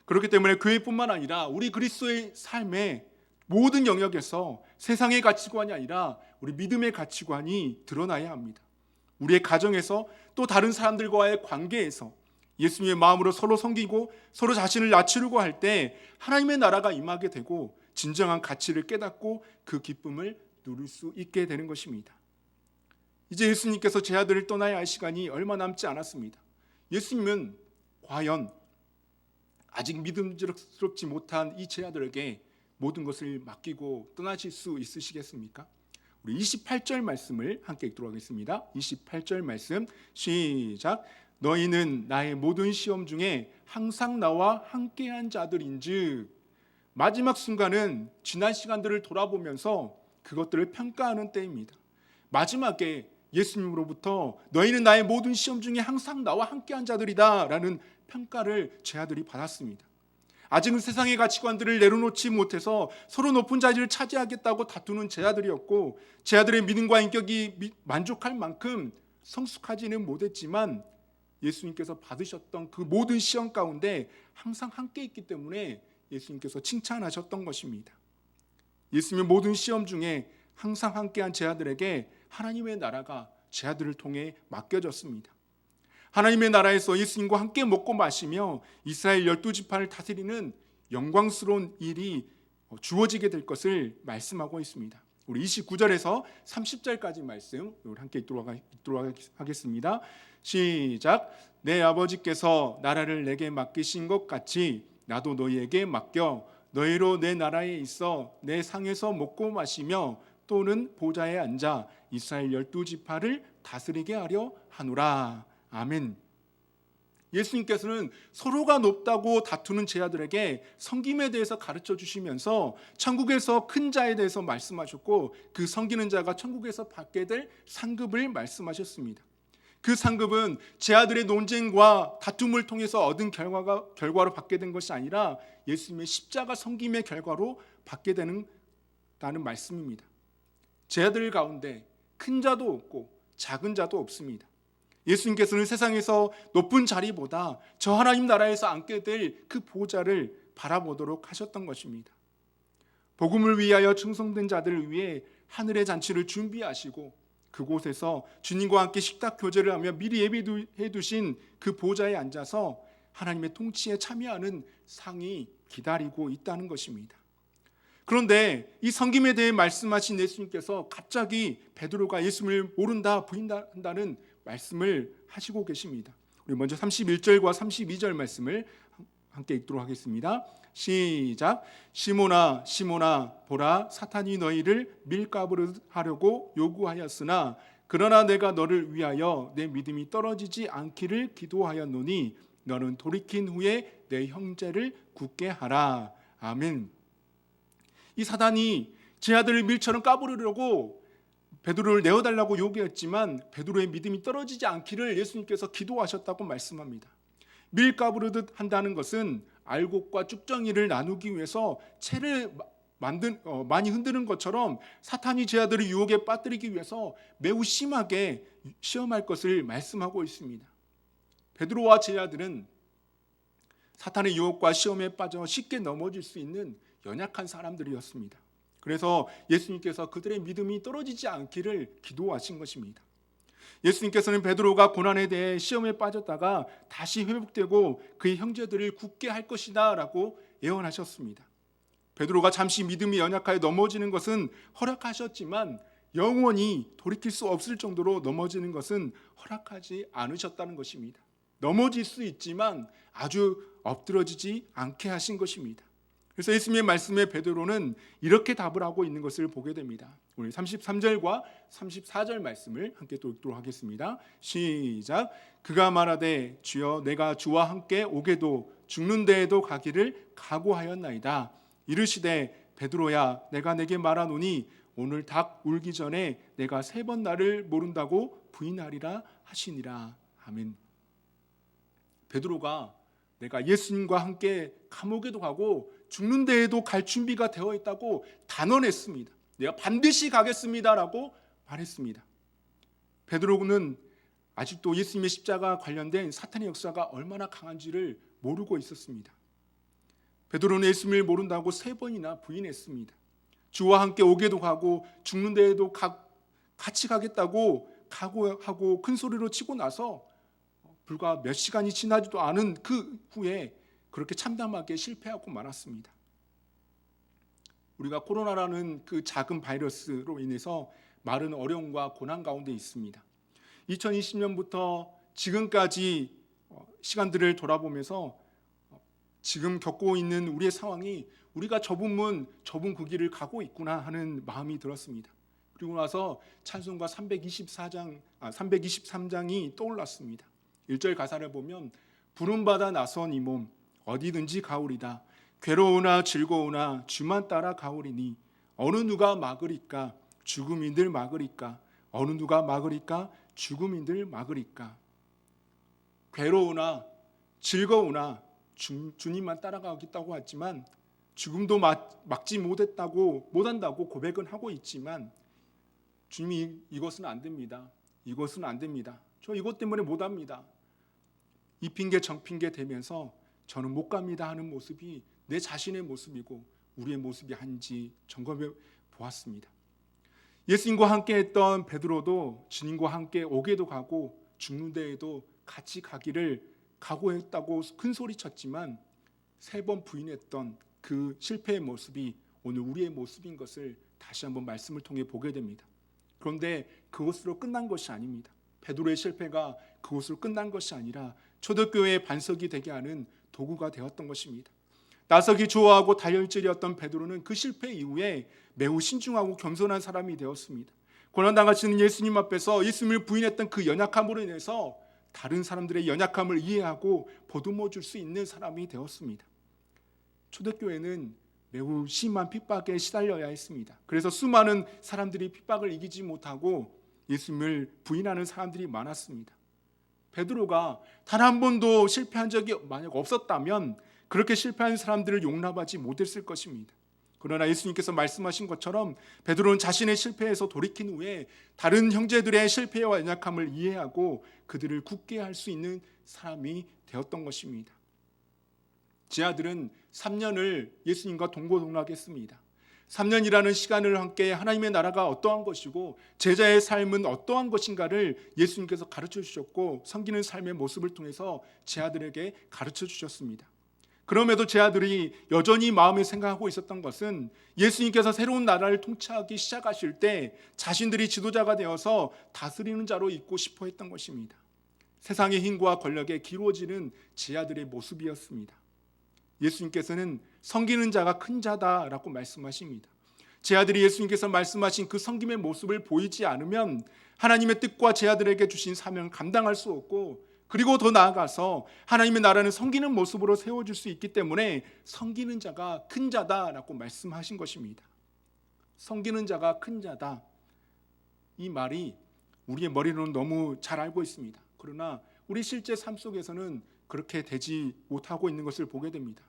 그렇기 때문에 교회뿐만 아니라 우리 그리스도의 삶의 모든 영역에서 세상의 가치관이 아니라 우리 믿음의 가치관이 드러나야 합니다. 우리의 가정에서 또 다른 사람들과의 관계에서 예수님의 마음으로 서로 섬기고 서로 자신을 낮추려고 할 때 하나님의 나라가 임하게 되고 진정한 가치를 깨닫고 그 기쁨을 누릴 수 있게 되는 것입니다. 이제 예수님께서 제 아들을 떠나야 할 시간이 얼마 남지 않았습니다. 예수님은 과연 아직 믿음직스럽지 못한 이 제 아들에게 모든 것을 맡기고 떠나실 수 있으시겠습니까? 우리 28절 말씀을 함께 읽도록 하겠습니다. 28절 말씀 시작. 너희는 나의 모든 시험 중에 항상 나와 함께한 자들인즉. 마지막 순간은 지난 시간들을 돌아보면서 그것들을 평가하는 때입니다. 마지막에 예수님으로부터 너희는 나의 모든 시험 중에 항상 나와 함께한 자들이다 라는 평가를 제 아들이 받았습니다. 아직은 세상의 가치관들을 내려놓지 못해서 서로 높은 자리를 차지하겠다고 다투는 제 아들이었고 제 아들의 믿음과 인격이 만족할 만큼 성숙하지는 못했지만 예수님께서 받으셨던 그 모든 시험 가운데 항상 함께 있기 때문에 예수님께서 칭찬하셨던 것입니다. 예수님의 모든 시험 중에 항상 함께한 제 아들에게 하나님의 나라가 제 아들을 통해 맡겨졌습니다. 하나님의 나라에서 예수님과 함께 먹고 마시며 이스라엘 12지파를 다스리는 영광스러운 일이 주어지게 될 것을 말씀하고 있습니다. 우리 29절에서 30절까지 말씀 우리 함께 읽도록 하겠습니다. 시작. 내 아버지께서 나라를 내게 맡기신 것 같이 나도 너희에게 맡겨 너희로 내 나라에 있어 내 상에서 먹고 마시며 또는 보좌에 앉아 이스라엘 12지파를 다스리게 하려 하노라. 아멘. 예수님께서는 서로가 높다고 다투는 제자들에게 섬김에 대해서 가르쳐 주시면서 천국에서 큰 자에 대해서 말씀하셨고 그 섬기는 자가 천국에서 받게 될 상급을 말씀하셨습니다. 그 상급은 제자들의 논쟁과 다툼을 통해서 얻은 결과로 받게 된 것이 아니라 예수님의 십자가 섬김의 결과로 받게 되는 말씀입니다. 제자들 가운데 큰 자도 없고 작은 자도 없습니다. 예수님께서는 세상에서 높은 자리보다 저 하나님 나라에서 앉게 될 그 보좌를 바라보도록 하셨던 것입니다. 복음을 위하여 충성된 자들을 위해 하늘의 잔치를 준비하시고 그곳에서 주님과 함께 식탁 교제를 하며 미리 예비해 두신 그 보좌에 앉아서 하나님의 통치에 참여하는 상이 기다리고 있다는 것입니다. 그런데 이 섬김에 대해 말씀하신 예수님께서 갑자기 베드로가 예수님을 모른다 부인한다는 말씀을 하시고 계십니다. 우리 먼저 31절과 32절 말씀을 함께 읽도록 하겠습니다. 시작. 시몬아 시몬아 보라 사탄이 너희를 밀가부르 하려고 요구하였으나 그러나 내가 너를 위하여 내 믿음이 떨어지지 않기를 기도하였노니 너는 돌이킨 후에 내 형제를 굳게 하라. 아멘. 이 사단이 제 아들을 밀처럼 까부르려고 베드로를 내어달라고 요구했지만 베드로의 믿음이 떨어지지 않기를 예수님께서 기도하셨다고 말씀합니다. 밀 까부르듯 한다는 것은 알곡과 쭉정이를 나누기 위해서 채를 많이 흔드는 것처럼 사탄이 제 아들을 유혹에 빠뜨리기 위해서 매우 심하게 시험할 것을 말씀하고 있습니다. 베드로와 제 아들은 사탄의 유혹과 시험에 빠져 쉽게 넘어질 수 있는 연약한 사람들이었습니다. 그래서 예수님께서 그들의 믿음이 떨어지지 않기를 기도하신 것입니다. 예수님께서는 베드로가 고난에 대해 시험에 빠졌다가 다시 회복되고 그의 형제들을 굳게 할 것이다 라고 예언하셨습니다. 베드로가 잠시 믿음이 연약하여 넘어지는 것은 허락하셨지만 영원히 돌이킬 수 없을 정도로 넘어지는 것은 허락하지 않으셨다는 것입니다. 넘어질 수 있지만 아주 엎드러지지 않게 하신 것입니다. 그래서 예수님의 말씀에 베드로는 이렇게 답을 하고 있는 것을 보게 됩니다. 우리 33절과 34절 말씀을 함께 또 읽도록 하겠습니다. 시작. 그가 말하되 주여 내가 주와 함께 오게도 죽는 데에도 가기를 각오하였나이다. 이르시되 베드로야 내가 내게 말하노니 오늘 닭 울기 전에 내가 3번 나를 모른다고 부인하리라 하시니라. 아멘. 베드로가 내가 예수님과 함께 감옥에도 가고 죽는 데에도 갈 준비가 되어 있다고 단언했습니다. 내가 반드시 가겠습니다라고 말했습니다. 베드로는 아직도 예수님의 십자가 관련된 사탄의 역사가 얼마나 강한지를 모르고 있었습니다. 베드로는 예수님을 모른다고 3번이나 부인했습니다. 주와 함께 오게도 가고 죽는 데에도 같이 가겠다고 각오하고 큰 소리로 치고 나서 불과 몇 시간이 지나지도 않은 그 후에 그렇게 참담하게 실패하고 말았습니다. 우리가 코로나라는 그 작은 바이러스로 인해서 많은 어려움과 고난 가운데 있습니다. 2020년부터 지금까지 시간들을 돌아보면서 지금 겪고 있는 우리의 상황이 우리가 좁은 그 길을 가고 있구나 하는 마음이 들었습니다. 그리고 나서 찬송가 323장이 떠올랐습니다. 1절 가사를 보면 부름받아 나선 이 몸 어디든지 가오리다. 괴로우나 즐거우나 주만 따라 가오리니 어느 누가 막으리까 죽음인들 막으리까 어느 누가 막으리까 죽음인들 막으리까. 괴로우나 즐거우나 주님만 따라가겠다고 했지만 죽음도 막지 못한다고 고백은 하고 있지만 주님이 이것은 안 됩니다. 이것은 안 됩니다. 저 이것 때문에 못합니다. 이 핑계 저 핑계 대면서 저는 못 갑니다 하는 모습이 내 자신의 모습이고 우리의 모습이 아닌지 점검해 보았습니다. 예수님과 함께 했던 베드로도 주님과 함께 오게도 가고 죽는 데에도 같이 가기를 각오했다고 큰 소리 쳤지만 3번 부인했던 그 실패의 모습이 오늘 우리의 모습인 것을 다시 한번 말씀을 통해 보게 됩니다. 그런데 그것으로 끝난 것이 아닙니다. 베드로의 실패가 그것으로 끝난 것이 아니라 초대교회의 반석이 되게 하는 도구가 되었던 것입니다. 나서기 좋아하고 다혈질이었던 베드로는 그 실패 이후에 매우 신중하고 겸손한 사람이 되었습니다. 고난당하시는 예수님 앞에서 예수님을 부인했던 그 연약함으로 인해서 다른 사람들의 연약함을 이해하고 보듬어 줄 수 있는 사람이 되었습니다. 초대교회는 매우 심한 핍박에 시달려야 했습니다. 그래서 수많은 사람들이 핍박을 이기지 못하고 예수님을 부인하는 사람들이 많았습니다. 베드로가 단 한 번도 실패한 적이 만약 없었다면 그렇게 실패한 사람들을 용납하지 못했을 것입니다. 그러나 예수님께서 말씀하신 것처럼 베드로는 자신의 실패에서 돌이킨 후에 다른 형제들의 실패와 연약함을 이해하고 그들을 굳게 할 수 있는 사람이 되었던 것입니다. 제 아들은 3년을 예수님과 동고동락했습니다. 3년이라는 시간을 함께 하나님의 나라가 어떠한 것이고 제자의 삶은 어떠한 것인가를 예수님께서 가르쳐 주셨고 섬기는 삶의 모습을 통해서 제 아들에게 가르쳐 주셨습니다. 그럼에도 제 아들이 여전히 마음에 생각하고 있었던 것은 예수님께서 새로운 나라를 통치하기 시작하실 때 자신들이 지도자가 되어서 다스리는 자로 있고 싶어 했던 것입니다. 세상의 힘과 권력에 기로워지는 제 아들의 모습이었습니다. 예수님께서는 섬기는 자가 큰 자다라고 말씀하십니다. 제 아들이 예수님께서 말씀하신 그 섬김의 모습을 보이지 않으면 하나님의 뜻과 제 아들에게 주신 사명을 감당할 수 없고, 그리고 더 나아가서 하나님의 나라는 섬기는 모습으로 세워줄 수 있기 때문에 섬기는 자가 큰 자다라고 말씀하신 것입니다. 섬기는 자가 큰 자다, 이 말이 우리의 머리로는 너무 잘 알고 있습니다. 그러나 우리 실제 삶 속에서는 그렇게 되지 못하고 있는 것을 보게 됩니다.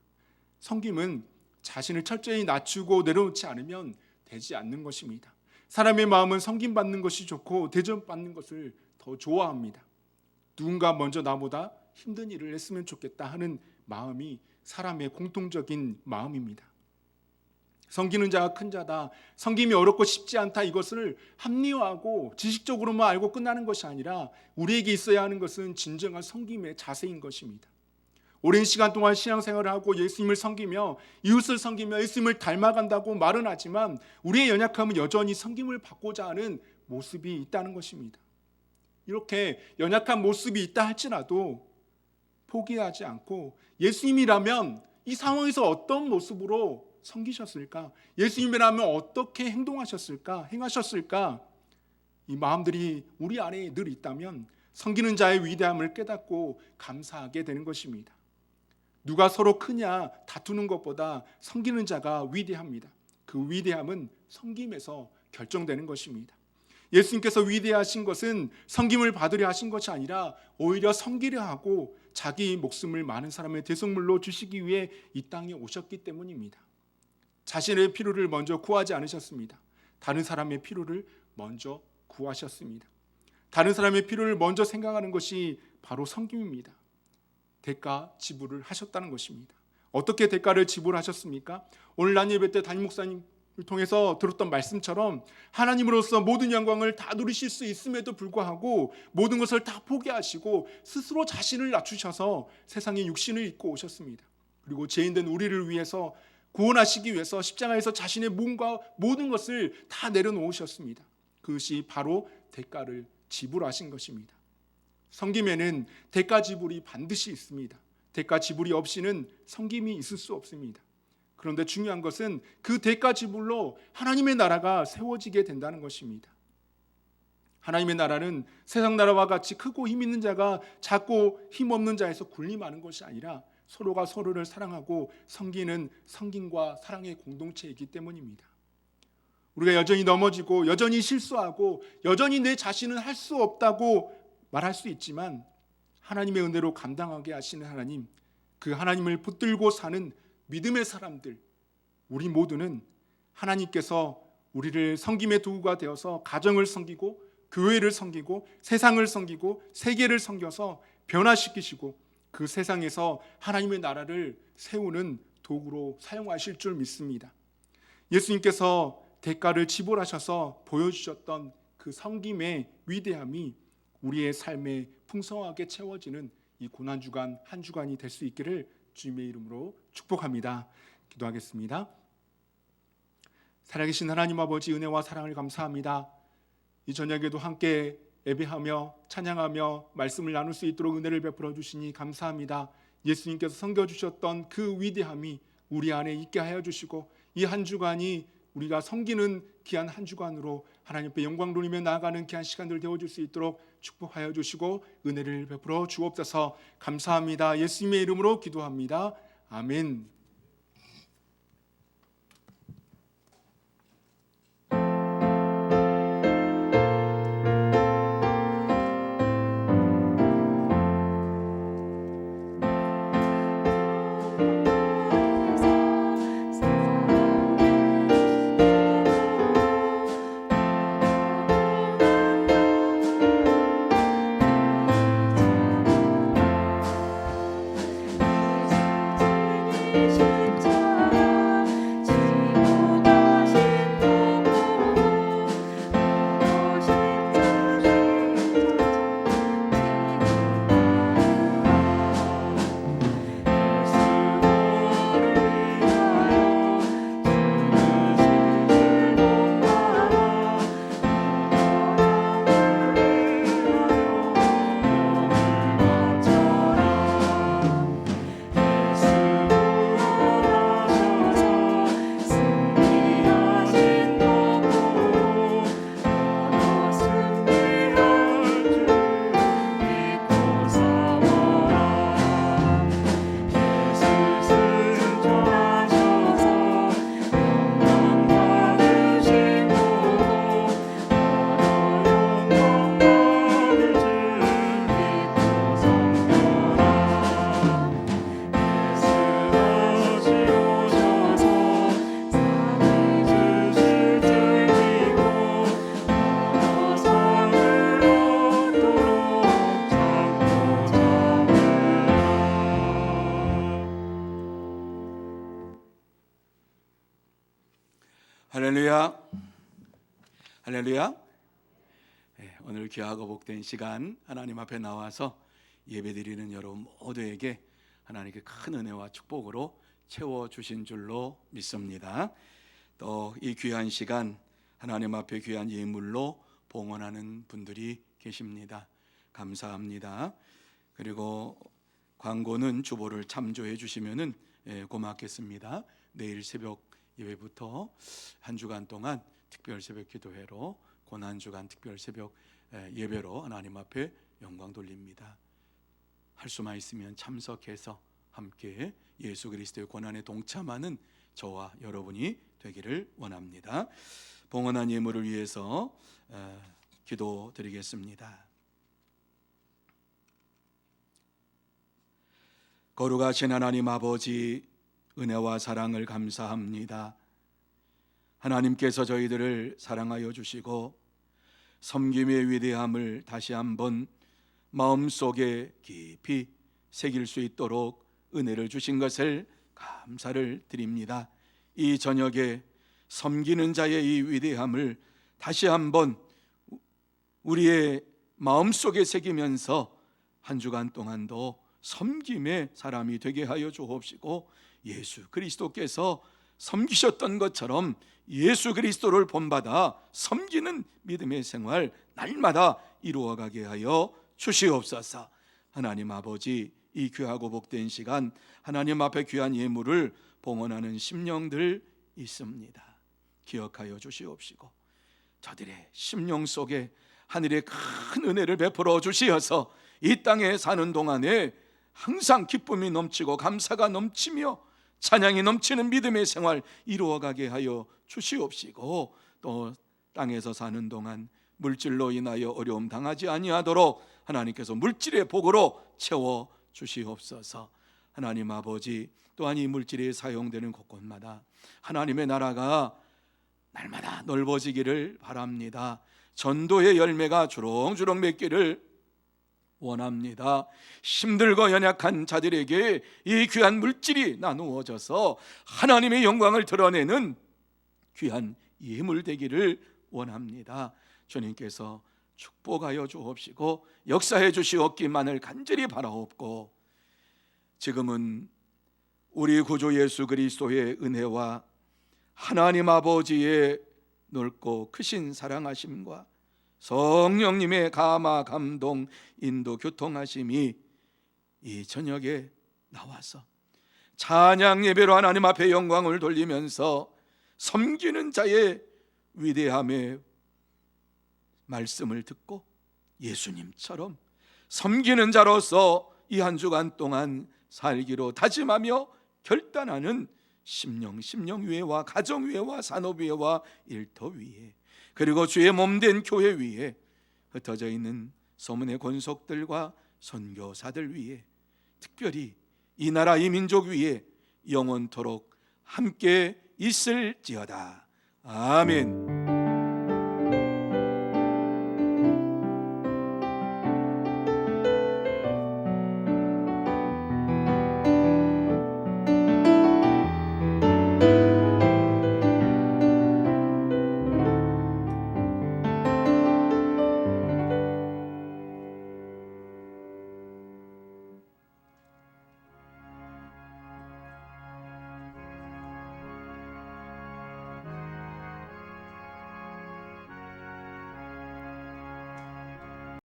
섬김은 자신을 철저히 낮추고 내려놓지 않으면 되지 않는 것입니다. 사람의 마음은 섬김받는 것이 좋고 대접받는 것을 더 좋아합니다. 누군가 먼저 나보다 힘든 일을 했으면 좋겠다 하는 마음이 사람의 공통적인 마음입니다. 섬기는 자가 큰 자다, 섬김이 어렵고 쉽지 않다, 이것을 합리화하고 지식적으로만 알고 끝나는 것이 아니라 우리에게 있어야 하는 것은 진정한 섬김의 자세인 것입니다. 오랜 시간 동안 신앙생활을 하고 예수님을 섬기며 이웃을 섬기며 예수님을 닮아간다고 말은 하지만 우리의 연약함은 여전히 섬김을 받고자 하는 모습이 있다는 것입니다. 이렇게 연약한 모습이 있다 할지라도 포기하지 않고 예수님이라면 이 상황에서 어떤 모습으로 섬기셨을까? 예수님이라면 어떻게 행하셨을까? 이 마음들이 우리 안에 늘 있다면 섬기는 자의 위대함을 깨닫고 감사하게 되는 것입니다. 누가 서로 크냐 다투는 것보다 섬기는 자가 위대합니다. 그 위대함은 섬김에서 결정되는 것입니다. 예수님께서 위대하신 것은 섬김을 받으려 하신 것이 아니라 오히려 섬기려 하고 자기 목숨을 많은 사람의 대속물로 주시기 위해 이 땅에 오셨기 때문입니다. 자신의 필요를 먼저 구하지 않으셨습니다. 다른 사람의 필요를 먼저 구하셨습니다. 다른 사람의 필요를 먼저 생각하는 것이 바로 섬김입니다. 대가 지불을 하셨다는 것입니다. 어떻게 대가를 지불하셨습니까? 오늘 난 예배 때 담임 목사님을 통해서 들었던 말씀처럼 하나님으로서 모든 영광을 다 누리실 수 있음에도 불구하고 모든 것을 다 포기하시고 스스로 자신을 낮추셔서 세상에 육신을 입고 오셨습니다. 그리고 죄인된 우리를 위해서 구원하시기 위해서 십자가에서 자신의 몸과 모든 것을 다 내려놓으셨습니다. 그것이 바로 대가를 지불하신 것입니다. 섬김에는 대가 지불이 반드시 있습니다. 대가 지불이 없이는 섬김이 있을 수 없습니다. 그런데 중요한 것은 그 대가 지불로 하나님의 나라가 세워지게 된다는 것입니다. 하나님의 나라는 세상 나라와 같이 크고 힘 있는 자가 작고 힘 없는 자에서 군림하는 것이 아니라 서로가 서로를 사랑하고 섬기는 섬김과 사랑의 공동체이기 때문입니다. 우리가 여전히 넘어지고 여전히 실수하고 여전히 내 자신은 할 수 없다고 말할 수 있지만 하나님의 은혜로 감당하게 하시는 하나님, 그 하나님을 붙들고 사는 믿음의 사람들, 우리 모두는 하나님께서 우리를 섬김의 도구가 되어서 가정을 섬기고 교회를 섬기고 세상을 섬기고 세계를 섬겨서 변화시키시고 그 세상에서 하나님의 나라를 세우는 도구로 사용하실 줄 믿습니다. 예수님께서 대가를 지불하셔서 보여주셨던 그 섬김의 위대함이 우리의 삶에 풍성하게 채워지는 이 고난 주간 한 주간이 될 수 있기를 주님의 이름으로 축복합니다. 기도하겠습니다. 살아계신 하나님 아버지, 은혜와 사랑을 감사합니다. 이 저녁에도 함께 예배하며 찬양하며 말씀을 나눌 수 있도록 은혜를 베풀어 주시니 감사합니다. 예수님께서 섬겨주셨던 그 위대함이 우리 안에 있게 하여 주시고, 이 한 주간이 우리가 섬기는 귀한 한 주간으로 하나님 앞에 영광 돌리며 나아가는 귀한 시간들 되어줄 수 있도록 축복하여 주시고 은혜를 베풀어 주옵소서. 감사합니다. 예수님의 이름으로 기도합니다. 아멘. 할렐루야, 할렐루야. 오늘 귀하고 복된 시간 하나님 앞에 나와서 예배드리는 여러분 모두에게 하나님께 큰 은혜와 축복으로 채워주신 줄로 믿습니다. 또 이 귀한 시간 하나님 앞에 귀한 예물로 봉헌하는 분들이 계십니다. 감사합니다. 그리고 광고는 주보를 참조해 주시면 고맙겠습니다. 내일 새벽 예배부터 한 주간 동안 특별 새벽 기도회로 고난 주간 특별 새벽 예배로 하나님 앞에 영광 돌립니다. 할 수만 있으면 참석해서 함께 예수 그리스도의 고난에 동참하는 저와 여러분이 되기를 원합니다. 봉헌한 예물을 위해서 기도드리겠습니다. 거룩하신 하나님 아버지, 은혜와 사랑을 감사합니다. 하나님께서 저희들을 사랑하여 주시고 섬김의 위대함을 다시 한번 마음속에 깊이 새길 수 있도록 은혜를 주신 것을 감사를 드립니다. 이 저녁에 섬기는 자의 이 위대함을 다시 한번 우리의 마음속에 새기면서 한 주간 동안도 섬김의 사람이 되게 하여 주옵시고, 예수 그리스도께서 섬기셨던 것처럼 예수 그리스도를 본받아 섬기는 믿음의 생활 날마다 이루어가게 하여 주시옵소서. 하나님 아버지, 이 귀하고 복된 시간 하나님 앞에 귀한 예물을 봉헌하는 심령들 있습니다. 기억하여 주시옵시고 저들의 심령 속에 하늘의 큰 은혜를 베풀어 주시어서 이 땅에 사는 동안에 항상 기쁨이 넘치고 감사가 넘치며 찬양이 넘치는 믿음의 생활 이루어가게 하여 주시옵시고, 또 땅에서 사는 동안 물질로 인하여 어려움 당하지 아니하도록 하나님께서 물질의 복으로 채워 주시옵소서. 하나님 아버지, 또한 이 물질이 사용되는 곳곳마다 하나님의 나라가 날마다 넓어지기를 바랍니다. 전도의 열매가 주렁주렁 맺기를 원합니다. 힘들고 연약한 자들에게 이 귀한 물질이 나누어져서 하나님의 영광을 드러내는 귀한 예물 되기를 원합니다. 주님께서 축복하여 주옵시고 역사해 주시옵기만을 간절히 바라옵고, 지금은 우리 구주 예수 그리스도의 은혜와 하나님 아버지의 넓고 크신 사랑하심과 성령님의 감화 감동 인도 교통하심이 이 저녁에 나와서 찬양 예배로 하나님 앞에 영광을 돌리면서 섬기는 자의 위대함의 말씀을 듣고 예수님처럼 섬기는 자로서 이 한 주간 동안 살기로 다짐하며 결단하는 심령위회와 가정위회와 산업위회와 일터위회, 그리고 주의 몸된 교회 위에 흩어져 있는 소문의 권속들과 선교사들 위에, 특별히 이 나라 이 민족 위에 영원토록 함께 있을지어다. 아멘.